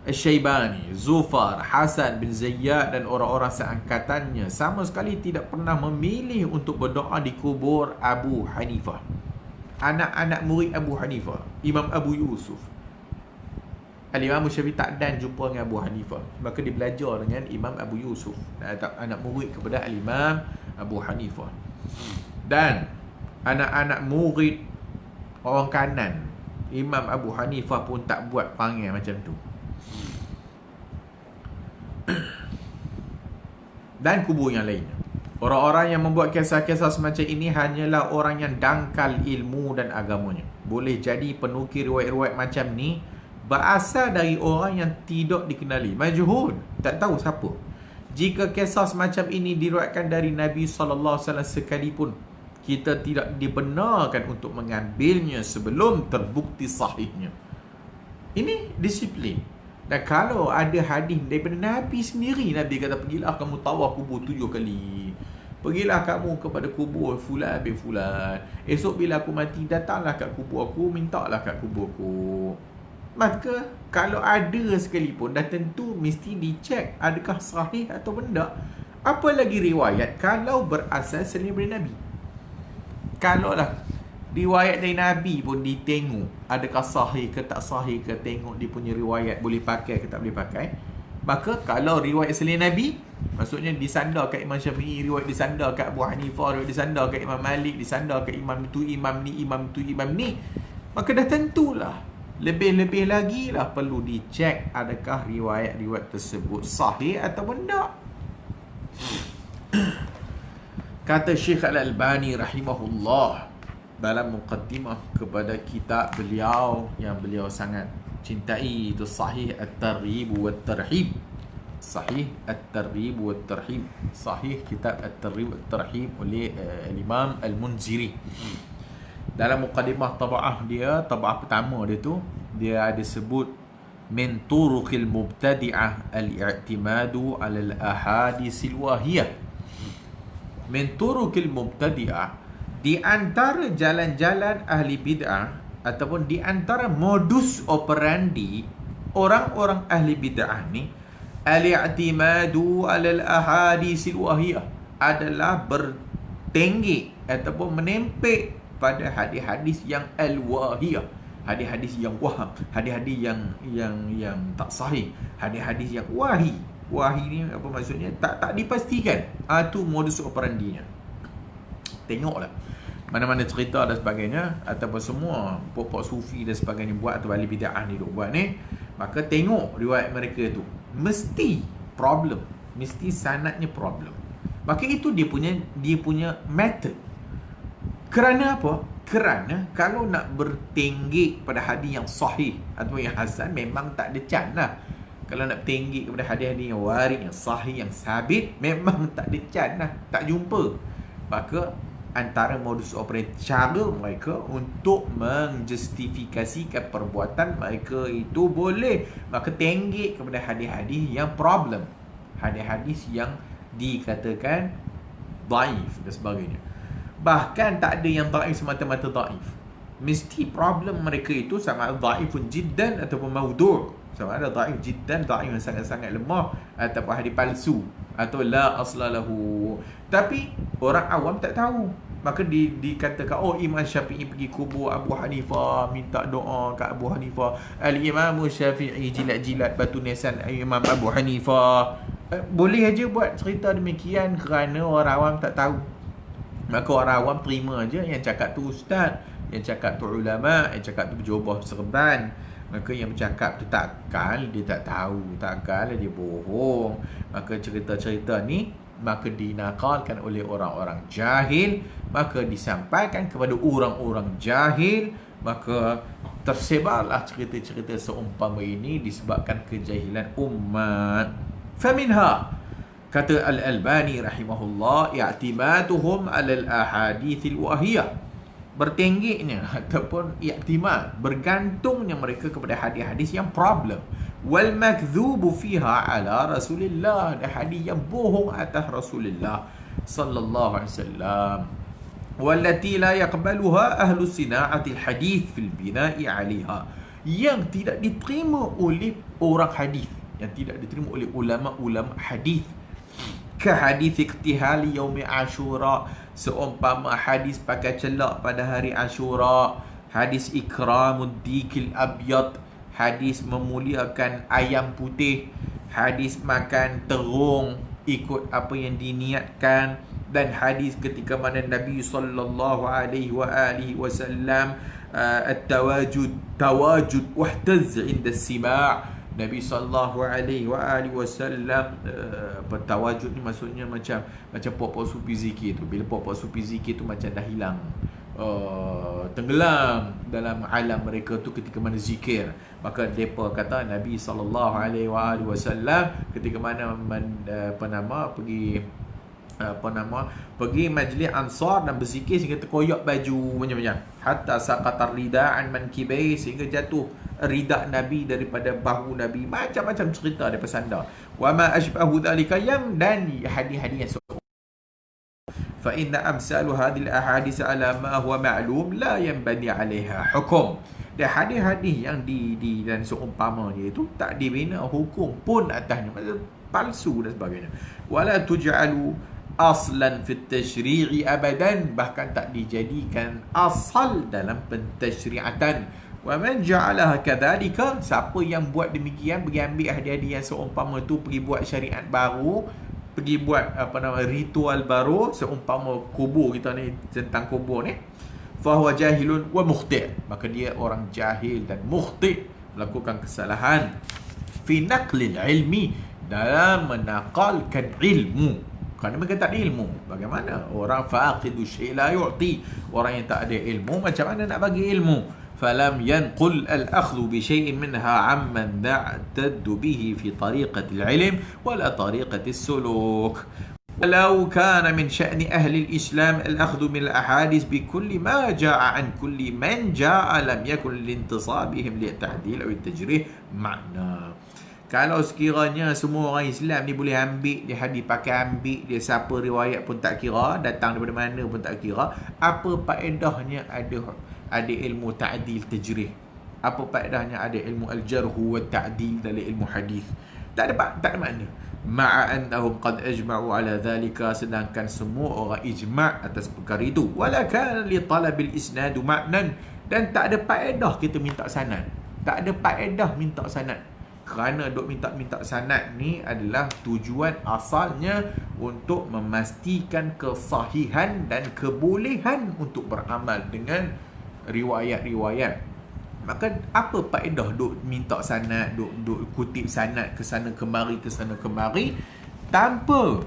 Al-Syaibani, Zufar, Hasan bin Zayyad dan orang-orang seangkatannya sama sekali tidak pernah memilih untuk berdoa di kubur Abu Hanifah. Anak-anak murid Abu Hanifah, Imam Abu Yusuf, Al-Imam Syafi'i tak dan jumpa dengan Abu Hanifah. Maka dia belajar dengan Imam Abu Yusuf, anak murid kepada Al-Imam Abu Hanifah. Dan anak-anak murid orang kanan Imam Abu Hanifah pun tak buat perangai macam tu. Dan kubu yang lainnya, orang-orang yang membuat kisah-kisah semacam ini hanyalah orang yang dangkal ilmu dan agamanya. Boleh jadi penukir riwayat-riwayat macam ni berasal dari orang yang tidak dikenali, majhul, tak tahu siapa. Jika kisah semacam ini diriwayatkan dari Nabi SAW sekalipun, kita tidak dibenarkan untuk mengambilnya sebelum terbukti sahihnya. Ini disiplin. Dan kalau ada hadis daripada Nabi sendiri, Nabi kata, pergilah kamu tawaf kubur 7 kali, pergilah kamu kepada kubur fulan bin fulan, esok bila aku mati datanglah kat kubur aku, mintalah kat kubur aku. Maka kalau ada sekalipun, dah tentu mesti dicek adakah sahih atau tidak. Apalagi riwayat kalau berasal selain daripada Nabi. Kalaulah riwayat dari Nabi pun ditengok adakah sahih ke tak sahih ke, tengok dia punya riwayat boleh pakai ke tak boleh pakai. Maka kalau riwayat selain Nabi, maksudnya disandar kat Imam Syafi'i, riwayat disandar kat Abu Hanifah, riwayat disandar kat Imam Malik, disandar kat imam itu, imam ni, imam tu, imam ni, maka dah tentulah lebih-lebih lagi lah perlu dicek adakah riwayat-riwayat tersebut sahih atau tidak. Kata Syekh Al-Albani rahimahullah dalam muqaddimah kepada kitab beliau yang beliau sangat cintai, itu Sahih At-Targhib wa At-Tarhib. Sahih At-Targhib wa At-Tarhib, Sahih kitab At-Targhib wa At-Tarhib oleh Imam Al-Munziri. Dalam muqaddimah tab'ah dia, tab'ah pertama dia tu, dia ada sebut min turuqil mubtadi'ah al-i'timadu 'ala al-ahadisil wahiyah. Min turuqil mubtadi'ah, di antara jalan-jalan ahli bid'ah ataupun di antara modus operandi orang-orang ahli bid'ah ni, al-i'timadu 'ala al-ahadisil wahiyah, adalah bertenggek ataupun menempel pada hadis-hadis yang al-wahiyah, hadis-hadis yang waham, hadis-hadis yang tak sahih, hadis-hadis yang wahi. Wahi ni apa maksudnya? Tak dipastikan. Itu modus operandinya. Tengoklah mana-mana cerita dan sebagainya, ataupun semua pokok sufi dan sebagainya buat, atau ahli bid'ah ni duk buat ni, maka tengok riwayat mereka tu mesti problem, mesti sanadnya problem. Maka itu dia punya method. Kerana apa? Kerana kalau nak bertenggek pada hadis yang sahih atau yang hasan, memang tak ada can lah. Kalau nak bertenggek kepada hadis-hadis yang warid, yang sahih, yang sabit, memang tak ada can lah, tak jumpa. Maka antara modus operandi cara mereka untuk menjustifikasikan perbuatan mereka itu boleh, maka tenggek kepada hadis-hadis yang problem, hadis-hadis yang dikatakan dhaif dan sebagainya. Bahkan tak ada yang dhaif semata-mata dhaif. Mesti problem mereka itu sama ada dhaifun jiddan ataupun maudhu'. Sama ada dhaif jiddan, dhaif yang sangat-sangat lemah, ataupun hadis palsu, atau la asla lahu. Tapi orang awam tak tahu. Maka dikatakan, oh, Imam Syafi'i pergi kubur Abu Hanifah, minta doa kat Abu Hanifah. Al-Imam Syafi'i jilat-jilat batu nisan Imam Abu Hanifah. Boleh aja buat cerita demikian kerana orang awam tak tahu. Maka orang awam terima je yang cakap tu ustaz, yang cakap tu ulama, yang cakap tu berjubah serban. Maka yang bercakap tu takkan dia tak tahu, takkan dia bohong. Maka cerita-cerita ni maka dinakalkan oleh orang-orang jahil, maka disampaikan kepada orang-orang jahil, maka tersebarlah cerita-cerita seumpama ini disebabkan kejahilan umat. Faminha, kata Al-Albani rahimahullah, i'timaduhum 'ala al-ahadithil wahiyah, bertenggeknya ataupun i'timad, bergantungnya mereka kepada hadis-hadis yang problem, wal makdhubu fiha 'ala Rasulillah, dan hadis yang bohong atas Rasulullah sallallahu alaihi wasallam, wallati la yaqbaluha ahlu sina'atil hadith fil bina'i 'alaiha, yang tidak diterima oleh orang hadis, yang tidak diterima oleh ulama-ulama hadis. Ka hadis iktihali yaumi Ashura, seumpama hadis pakai celak pada hari Ashura, hadis ikramud dikil abyad, hadis memuliakan ayam putih, hadis makan terung ikut apa yang diniatkan, dan hadis ketika mana Nabi sallallahu alaihi wasallam tawajud wahtaz inda sima'. Nabi sallallahu alaihi wasallam tawajud ni maksudnya macam puak-puak sufi zikir tu. Bila puak-puak sufi zikir tu macam dah hilang, tenggelam dalam alam mereka tu ketika mana zikir. Maka depa kata Nabi sallallahu alaihi wasallam ketika mana pergi majlis Ansar dan berzikir sehingga terkoyak baju macam-macam, hatta saqatar rida'an mankibai, sehingga jatuh rida Nabi daripada bahu Nabi. Macam-macam cerita daripada sandar. Wa ma ashbahu dhalika, yang dan hadis-hadis yang fa inna amsalu hadhil ahadits ala ma huwa ma'lum la yanbani 'alaiha hukum. Dan hadis-hadis yang dan seumpama dia itu tak dibina hukum pun atasnya, maksud palsu dan sebagainya. Wala tuj'alu aslan fit tashri'i abadan, bahkan tak dijadikan asal dalam pentashri'atan. Wa man ja'alaha kadzalika, siapa yang buat demikian, pergi ambil hadis-hadis yang seumpama tu, pergi buat syariat baru, pergi buat ritual baru seumpama kubur kita ni, tentang kubur ni, fahuwa jahilun wa mukhti', maka dia orang jahil dan mukhti', melakukan kesalahan fi naqlil ilmi, dalam menakalkan ilmu, kerana mereka tak ada ilmu. Bagaimana orang faqidu syai' la yu'ti, orang yang tak ada ilmu macam mana nak bagi ilmu? فلم ينقل الأخذ بشيء منها عمن نعتد به في طريقة العلم ولا طريقة السلوك. ولو كان من شأن أهل الإسلام الأخذ من الأحاديث بكل ما جاء عن كل من جاء لم يكن لانتصابهم للتعديل أو التجريح معنى. Kalau sekiranya semua orang Islam ni boleh ambil dia hadis, pakai ambil dia, siapa riwayat pun tak kira, datang daripada mana pun tak kira, apa faedahnya ada ilmu ta'dil tajrih? Apa faedahnya ada ilmu al-jarhu wa ta'dil dalam ilmu hadis? Tak ada makna. Ma'a annahum qad ajma'u ala dhalika, sedangkan semua orang ijma' atas perkara itu. Wala kana li talabil isnad ma'nan, dan tak ada faedah kita minta sanad. Tak ada faedah minta sanad. Kerana duk minta sanad ni adalah tujuan asalnya untuk memastikan kesahihan dan kebolehan untuk beramal dengan riwayat-riwayat. Maka apa faedah duk minta sanad, duk kutip sanad ke sana kemari tanpa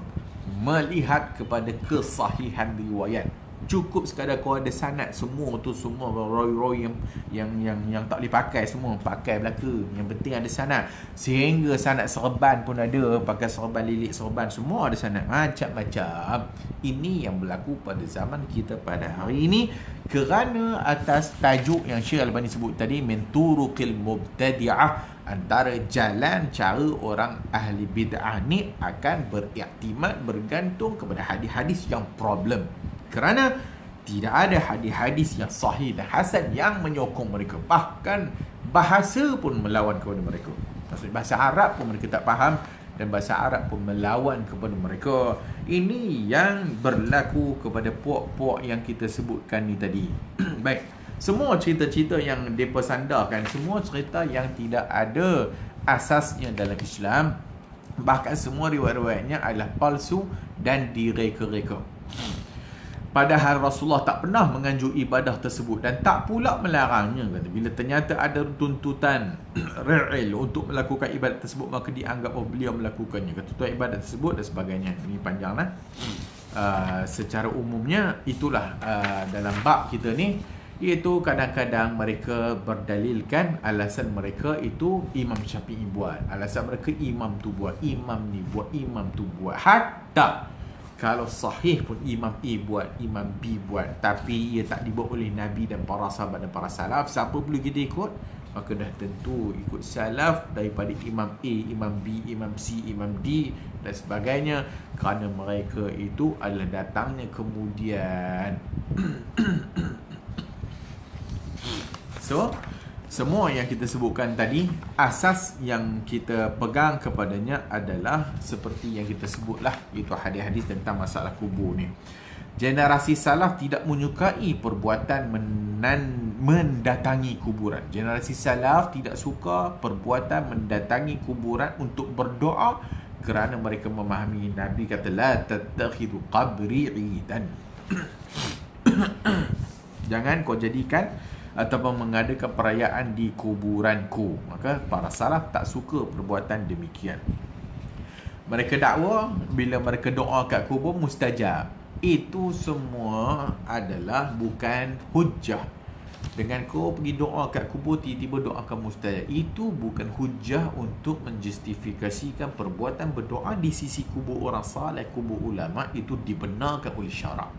melihat kepada kesahihan riwayat? Cukup sekadar kau ada sanad, semua roy yang tak boleh pakai, semua pakai belaka. Yang penting ada sanad. Sehingga sanad serban pun ada, pakai serban, lilit serban, semua ada sanad. Macam-macam. Ini yang berlaku pada zaman kita pada hari ini, kerana atas tajuk yang Syekh Al-Albani sebut tadi, min turuqil mubtadi'ah, antara jalan cara orang ahli bid'ah ni akan beriktimat, bergantung kepada hadis-hadis yang problem. Kerana tidak ada hadis-hadis yang sahih dan hasan yang menyokong mereka. Bahkan bahasa pun melawan kepada mereka. Maksudnya bahasa Arab pun mereka tak faham, dan bahasa Arab pun melawan kepada mereka. Ini yang berlaku kepada puak-puak yang kita sebutkan ni tadi. Baik, semua cerita-cerita yang mereka sandarkan, semua cerita yang tidak ada asasnya dalam Islam. Bahkan semua riwayat-riwayatnya adalah palsu dan direka-reka. Padahal Rasulullah tak pernah menganjur ibadah tersebut dan tak pula melarangnya. Kata, bila ternyata ada tuntutan re'il untuk melakukan ibadat tersebut, maka dianggap beliau melakukannya. Tuntutan ibadat tersebut dan sebagainya. Ini panjanglah. Secara umumnya itulah dalam bab kita ni, iaitu kadang-kadang mereka berdalilkan alasan mereka itu Imam Syafi'i buat, alasan mereka imam tu buat, imam ni buat, imam tu buat. Hatta kalau sahih pun Imam A buat, Imam B buat, tapi ia tak dibuat oleh Nabi dan para sahabat dan para salaf, siapa boleh kita ikut? Maka dah tentu ikut salaf daripada Imam A, Imam B, Imam C, Imam D dan sebagainya, kerana mereka itu adalah datangnya kemudian. So, semua yang kita sebutkan tadi, asas yang kita pegang kepadanya adalah seperti yang kita sebutlah, iaitu hadis-hadis tentang masalah kubur ni. Generasi salaf tidak menyukai perbuatan mendatangi kuburan. Generasi salaf tidak suka perbuatan mendatangi kuburan untuk berdoa kerana mereka memahami Nabi kata la tattakhidu qabri idan. Jangan kau jadikan ataupun mengadakan perayaan di kuburanku. Maka para salaf tak suka perbuatan demikian. Mereka dakwa bila mereka doa kat kubur mustajab. Itu semua adalah bukan hujjah. Dengan kau pergi doa kat kubur, tiba-tiba doakan mustajab, itu bukan hujjah untuk menjustifikasikan perbuatan berdoa di sisi kubur orang saleh, kubur ulama. Itu dibenarkan oleh syarak.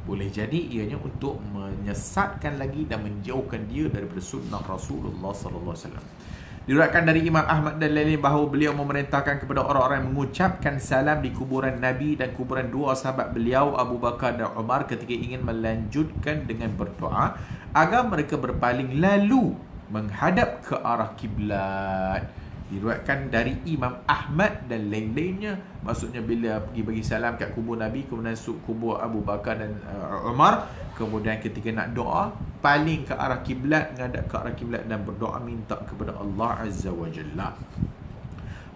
Boleh jadi ianya untuk menyesatkan lagi dan menjauhkan dia daripada sunnah Rasulullah sallallahu alaihi wasallam. Diriwayatkan dari Imam Ahmad dan lain-lain bahawa beliau memerintahkan kepada orang-orang yang mengucapkan salam di kuburan Nabi dan kuburan dua sahabat beliau Abu Bakar dan Umar ketika ingin melanjutkan dengan berdoa agar mereka berpaling lalu menghadap ke arah kiblat. Diriwayatkan dari Imam Ahmad dan lain-lainnya, maksudnya bila pergi bagi salam kat kubur Nabi, kemudian kubur Abu Bakar dan Umar, kemudian ketika nak doa paling ke arah kiblat, menghadap ke arah kiblat dan berdoa minta kepada Allah Azza wa Jalla.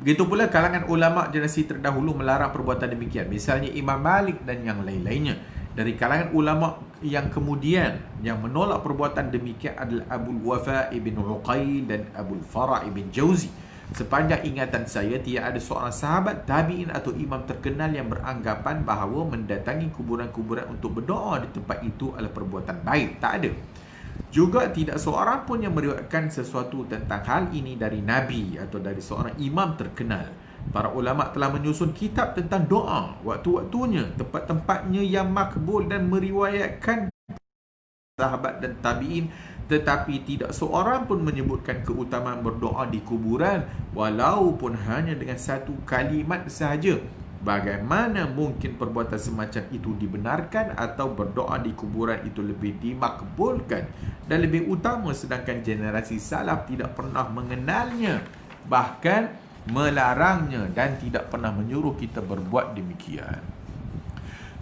Begitu pula kalangan ulama generasi terdahulu melarang perbuatan demikian, misalnya Imam Malik dan yang lain-lainnya. Dari kalangan ulama yang kemudian yang menolak perbuatan demikian adalah Abul Wafa ibn Uqail dan Abul Farah ibn Jauzi. Sepanjang ingatan saya, tidak ada seorang sahabat, tabi'in atau imam terkenal yang beranggapan bahawa mendatangi kuburan-kuburan untuk berdoa di tempat itu adalah perbuatan baik. Tak ada. Juga tidak seorang pun yang meriwayatkan sesuatu tentang hal ini dari Nabi atau dari seorang imam terkenal. Para ulama telah menyusun kitab tentang doa, waktu-waktunya, tempat-tempatnya yang makbul dan meriwayatkan sahabat dan tabi'in, tetapi tidak seorang pun menyebutkan keutamaan berdoa di kuburan walaupun hanya dengan satu kalimat sahaja. Bagaimana mungkin perbuatan semacam itu dibenarkan atau berdoa di kuburan itu lebih dimakbulkan dan lebih utama, sedangkan generasi salaf tidak pernah mengenalnya, bahkan melarangnya dan tidak pernah menyuruh kita berbuat demikian.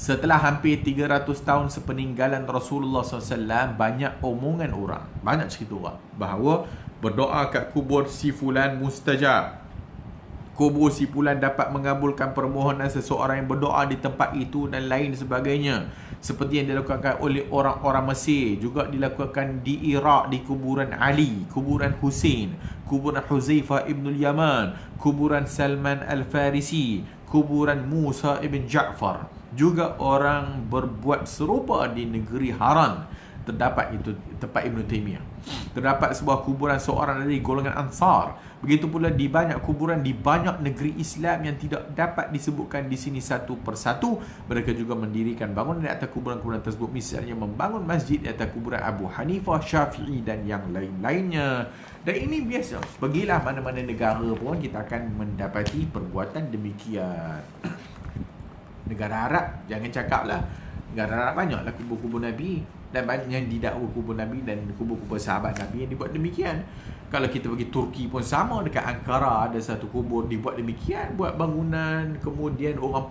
Setelah hampir 300 tahun sepeninggalan Rasulullah SAW, banyak omongan orang, banyak cerita orang bahawa berdoa kat kubur si fulan mustajab. Kubur si fulan dapat mengabulkan permohonan seseorang yang berdoa di tempat itu dan lain sebagainya. Seperti yang dilakukan oleh orang-orang Mesir, juga dilakukan di Iraq di kuburan Ali, kuburan Husain, kuburan Huzaifah ibn Yaman, kuburan Salman al-Farisi, kuburan Musa ibn Ja'far. Juga orang berbuat serupa di negeri Haran. Terdapat itu tempat Ibn Taymiyah. Terdapat sebuah kuburan seorang dari golongan Ansar. Begitu pula di banyak kuburan di banyak negeri Islam yang tidak dapat disebutkan di sini satu persatu. Mereka juga mendirikan bangunan di atas kuburan-kuburan tersebut. Misalnya membangun masjid di atas kuburan Abu Hanifah, Syafi'i dan yang lain-lainnya. Dan ini biasa. Pergilah mana-mana negara pun kita akan mendapati perbuatan demikian. Negara Arab, jangan cakap lah. Negara Arab banyaklah kubur-kubur Nabi, dan banyak yang didakwa kubur Nabi dan kubur-kubur sahabat Nabi yang dibuat demikian. Kalau kita pergi Turki pun sama, dekat Ankara ada satu kubur dibuat demikian, buat bangunan, kemudian orang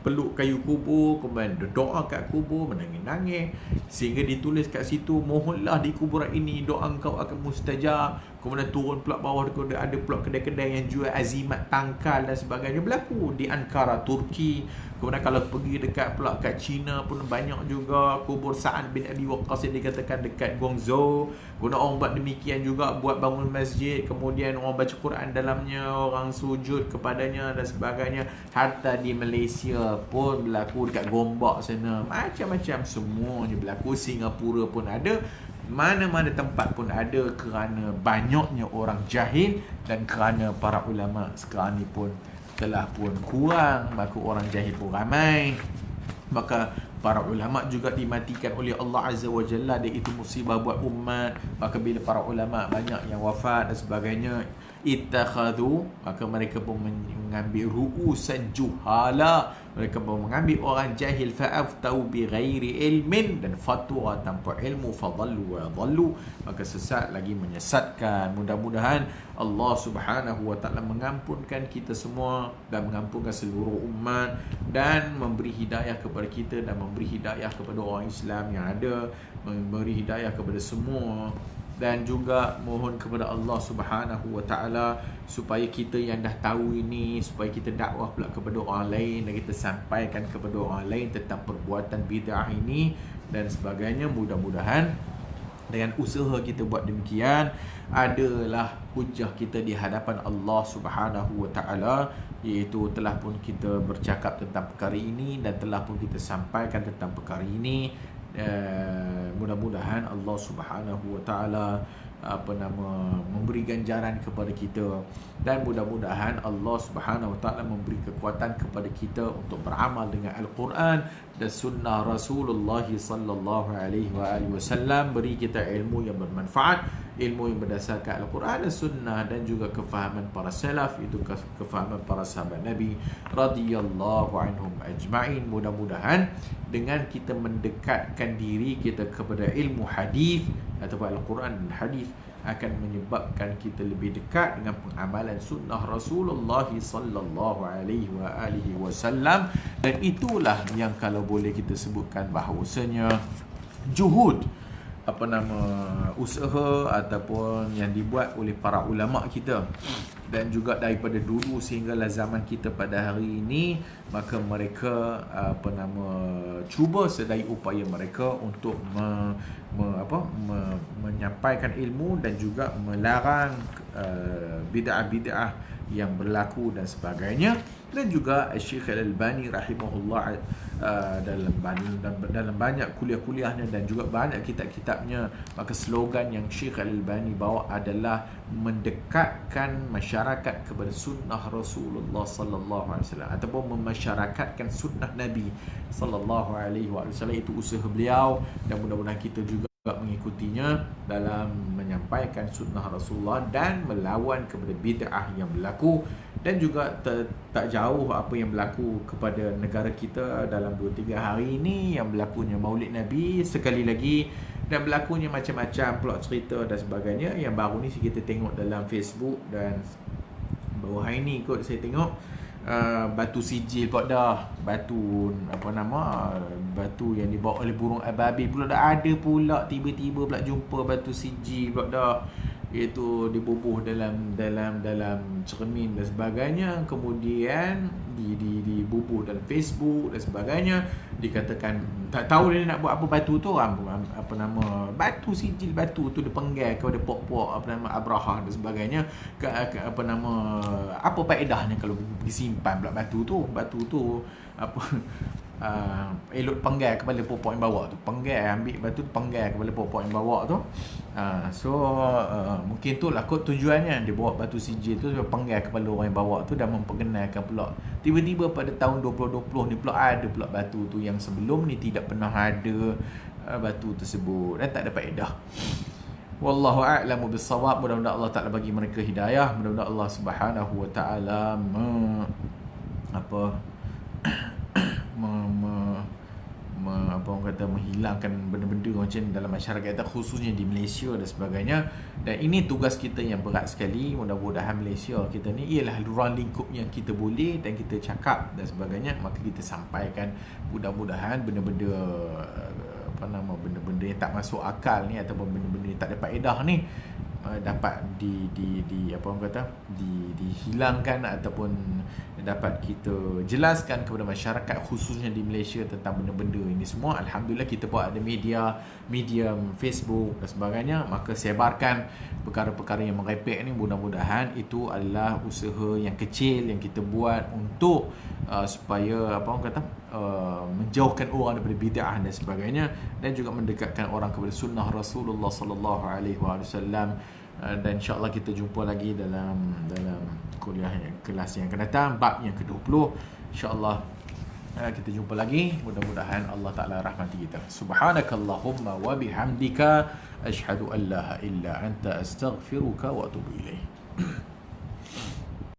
peluk kayu kubur, kemudian doa kat kubur, menangis-nangis, sehingga ditulis kat situ, mohonlah di kuburan ini doa engkau akan mustajab. Kemudian turun pula bawah, ada pula kedai-kedai yang jual azimat tangkal dan sebagainya, berlaku di Ankara, Turki. Kemudian kalau pergi dekat pula kat China pun banyak juga kubur Sa'ad bin Abi Waqqas yang dikatakan dekat Guangzhou. Kemudian orang buat demikian juga, buat bangun masjid, kemudian orang baca Quran dalamnya, orang sujud kepadanya dan sebagainya. Hatta di Malaysia pun berlaku, dekat Gombak sana, macam-macam semuanya berlaku. Singapura pun ada, mana-mana tempat pun ada, kerana banyaknya orang jahil dan kerana para ulama sekarang ni pun telah pun kurang, maka orang jahil pun ramai. Maka para ulama juga dimatikan oleh Allah Azza wa Jalla, dan itu musibah buat umat. Maka bila para ulama banyak yang wafat dan sebagainya, ittakhadhu, maka mereka pun mengambil ru'usan juhala, mereka pun mengambil orang jahil, fa'aftau bighairi ilmin, dan fatwa tanpa ilmu, fadallu wa dhallu, maka sesat lagi menyesatkan. Mudah-mudahan Allah Subhanahu wa taala mengampunkan kita semua dan mengampunkan seluruh umat dan memberi hidayah kepada kita dan memberi hidayah kepada orang Islam yang ada, memberi hidayah kepada semua, dan juga mohon kepada Allah Subhanahu wa taala supaya kita yang dah tahu ini, supaya kita dakwah pula kepada orang lain dan kita sampaikan kepada orang lain tentang perbuatan bid'ah ini dan sebagainya. Mudah-mudahan dengan usaha kita buat demikian adalah hujah kita di hadapan Allah Subhanahu wa taala, iaitu telah pun kita bercakap tentang perkara ini dan telah pun kita sampaikan tentang perkara ini. Mudah-mudahan Allah Subhanahu wa taala memberi ganjaran kepada kita, dan mudah-mudahan Allah Subhanahu wa taala memberi kekuatan kepada kita untuk beramal dengan Al-Quran dan sunnah Rasulullah sallallahu alaihi wasallam. Beri kita ilmu yang bermanfaat, ilmu yang berdasarkan Al-Quran dan sunnah, dan juga kefahaman para salaf, itu kefahaman para sahabat Nabi radhiyallahu anhum ajma'in. Mudah-mudahan dengan kita mendekatkan diri kita kepada ilmu hadis ataupun Al-Quran dan hadis akan menyebabkan kita lebih dekat dengan pengamalan sunnah Rasulullah sallallahu alaihi wasallam, dan itulah yang kalau boleh kita sebutkan bahawasanya juhud usaha ataupun yang dibuat oleh para ulama kita dan juga daripada dulu sehinggalah zaman kita pada hari ini, maka mereka cuba sedaya upaya mereka untuk menyampaikan ilmu dan juga melarang bid'ah-bid'ah yang berlaku dan sebagainya. Dan juga Syekh Al-Albani rahimahullah dalam banyak kuliah-kuliahnya dan juga banyak kitab-kitabnya, maka slogan yang Syekh Al-Albani bawa adalah mendekatkan masyarakat kepada sunnah Rasulullah sallallahu alaihi wasallam ataupun memasyarakatkan sunnah Nabi sallallahu alaihi wasallam. Itu usaha beliau dan mudah-mudahan kita juga mengikutinya dalam menyampaikan sunnah Rasulullah dan melawan kepada bid'ah yang berlaku. Dan juga tak jauh apa yang berlaku kepada negara kita dalam 2-3 hari ini, yang berlakunya Maulid Nabi sekali lagi, dan berlakunya macam-macam plot cerita dan sebagainya. Yang baru ni kita tengok dalam Facebook, dan baru hari ni kot saya tengok batu sijil pula dah, batu yang dibawa oleh burung ababil pula dah ada pula, tiba-tiba pula jumpa batu sijil pula dah, iaitu dibubuh dalam cermin dan sebagainya, kemudian dibubuh dalam Facebook dan sebagainya. Dikatakan tak tahu dia nak buat apa batu tu, batu sijil, batu tu dipenggal kepada pok-pok Abraha dan sebagainya. Apa faedahnya kalau pergi simpan pula batu tu elok penggal kepala pokok yang bawa tu, ambil batu tu penggal kepala pokok yang bawa tu. Mungkin tu lah kot tujuannya dia bawa batu sijil tu, supaya penggal kepala orang yang bawa tu dan memperkenalkan pula. Tiba-tiba pada tahun 2020 ni pula ada pula batu tu, yang sebelum ni tidak pernah ada batu tersebut dan tak ada faedah. Wallahu a'lamu bissawab. Mudah-mudahan Allah Ta'ala bagi mereka hidayah. Mudah-mudahan Allah Subhanahu wa Ta'ala menghilangkan benda-benda macam ni dalam masyarakat kita, khususnya di Malaysia dan sebagainya. Dan ini tugas kita yang berat sekali. Mudah-mudahan Malaysia kita ni ialah ruang lingkup yang kita boleh dan kita cakap dan sebagainya, maka kita sampaikan. Mudah-mudahan benda-benda benda-benda yang tak masuk akal ni ataupun benda-benda yang tak ada faedah ni dapat dihilangkan ataupun dapat kita jelaskan kepada masyarakat, khususnya di Malaysia, tentang benda-benda ini semua. Alhamdulillah kita buat ada medium Facebook dan sebagainya, maka sebarkan perkara-perkara yang merepek ni. Mudah-mudahan itu adalah usaha yang kecil yang kita buat untuk supaya menjauhkan orang daripada bid'ah dan sebagainya, dan juga mendekatkan orang kepada sunnah Rasulullah sallallahu alaihi wasallam. Dan insya-Allah kita jumpa lagi dalam kelas yang akan datang, bab yang ke-20. Insya-Allah kita jumpa lagi. Mudah-mudahan Allah Taala rahmati kita. Subhanakallahumma wa bihamdika asyhadu an la ilaha illa anta astaghfiruka wa atubu ilaik.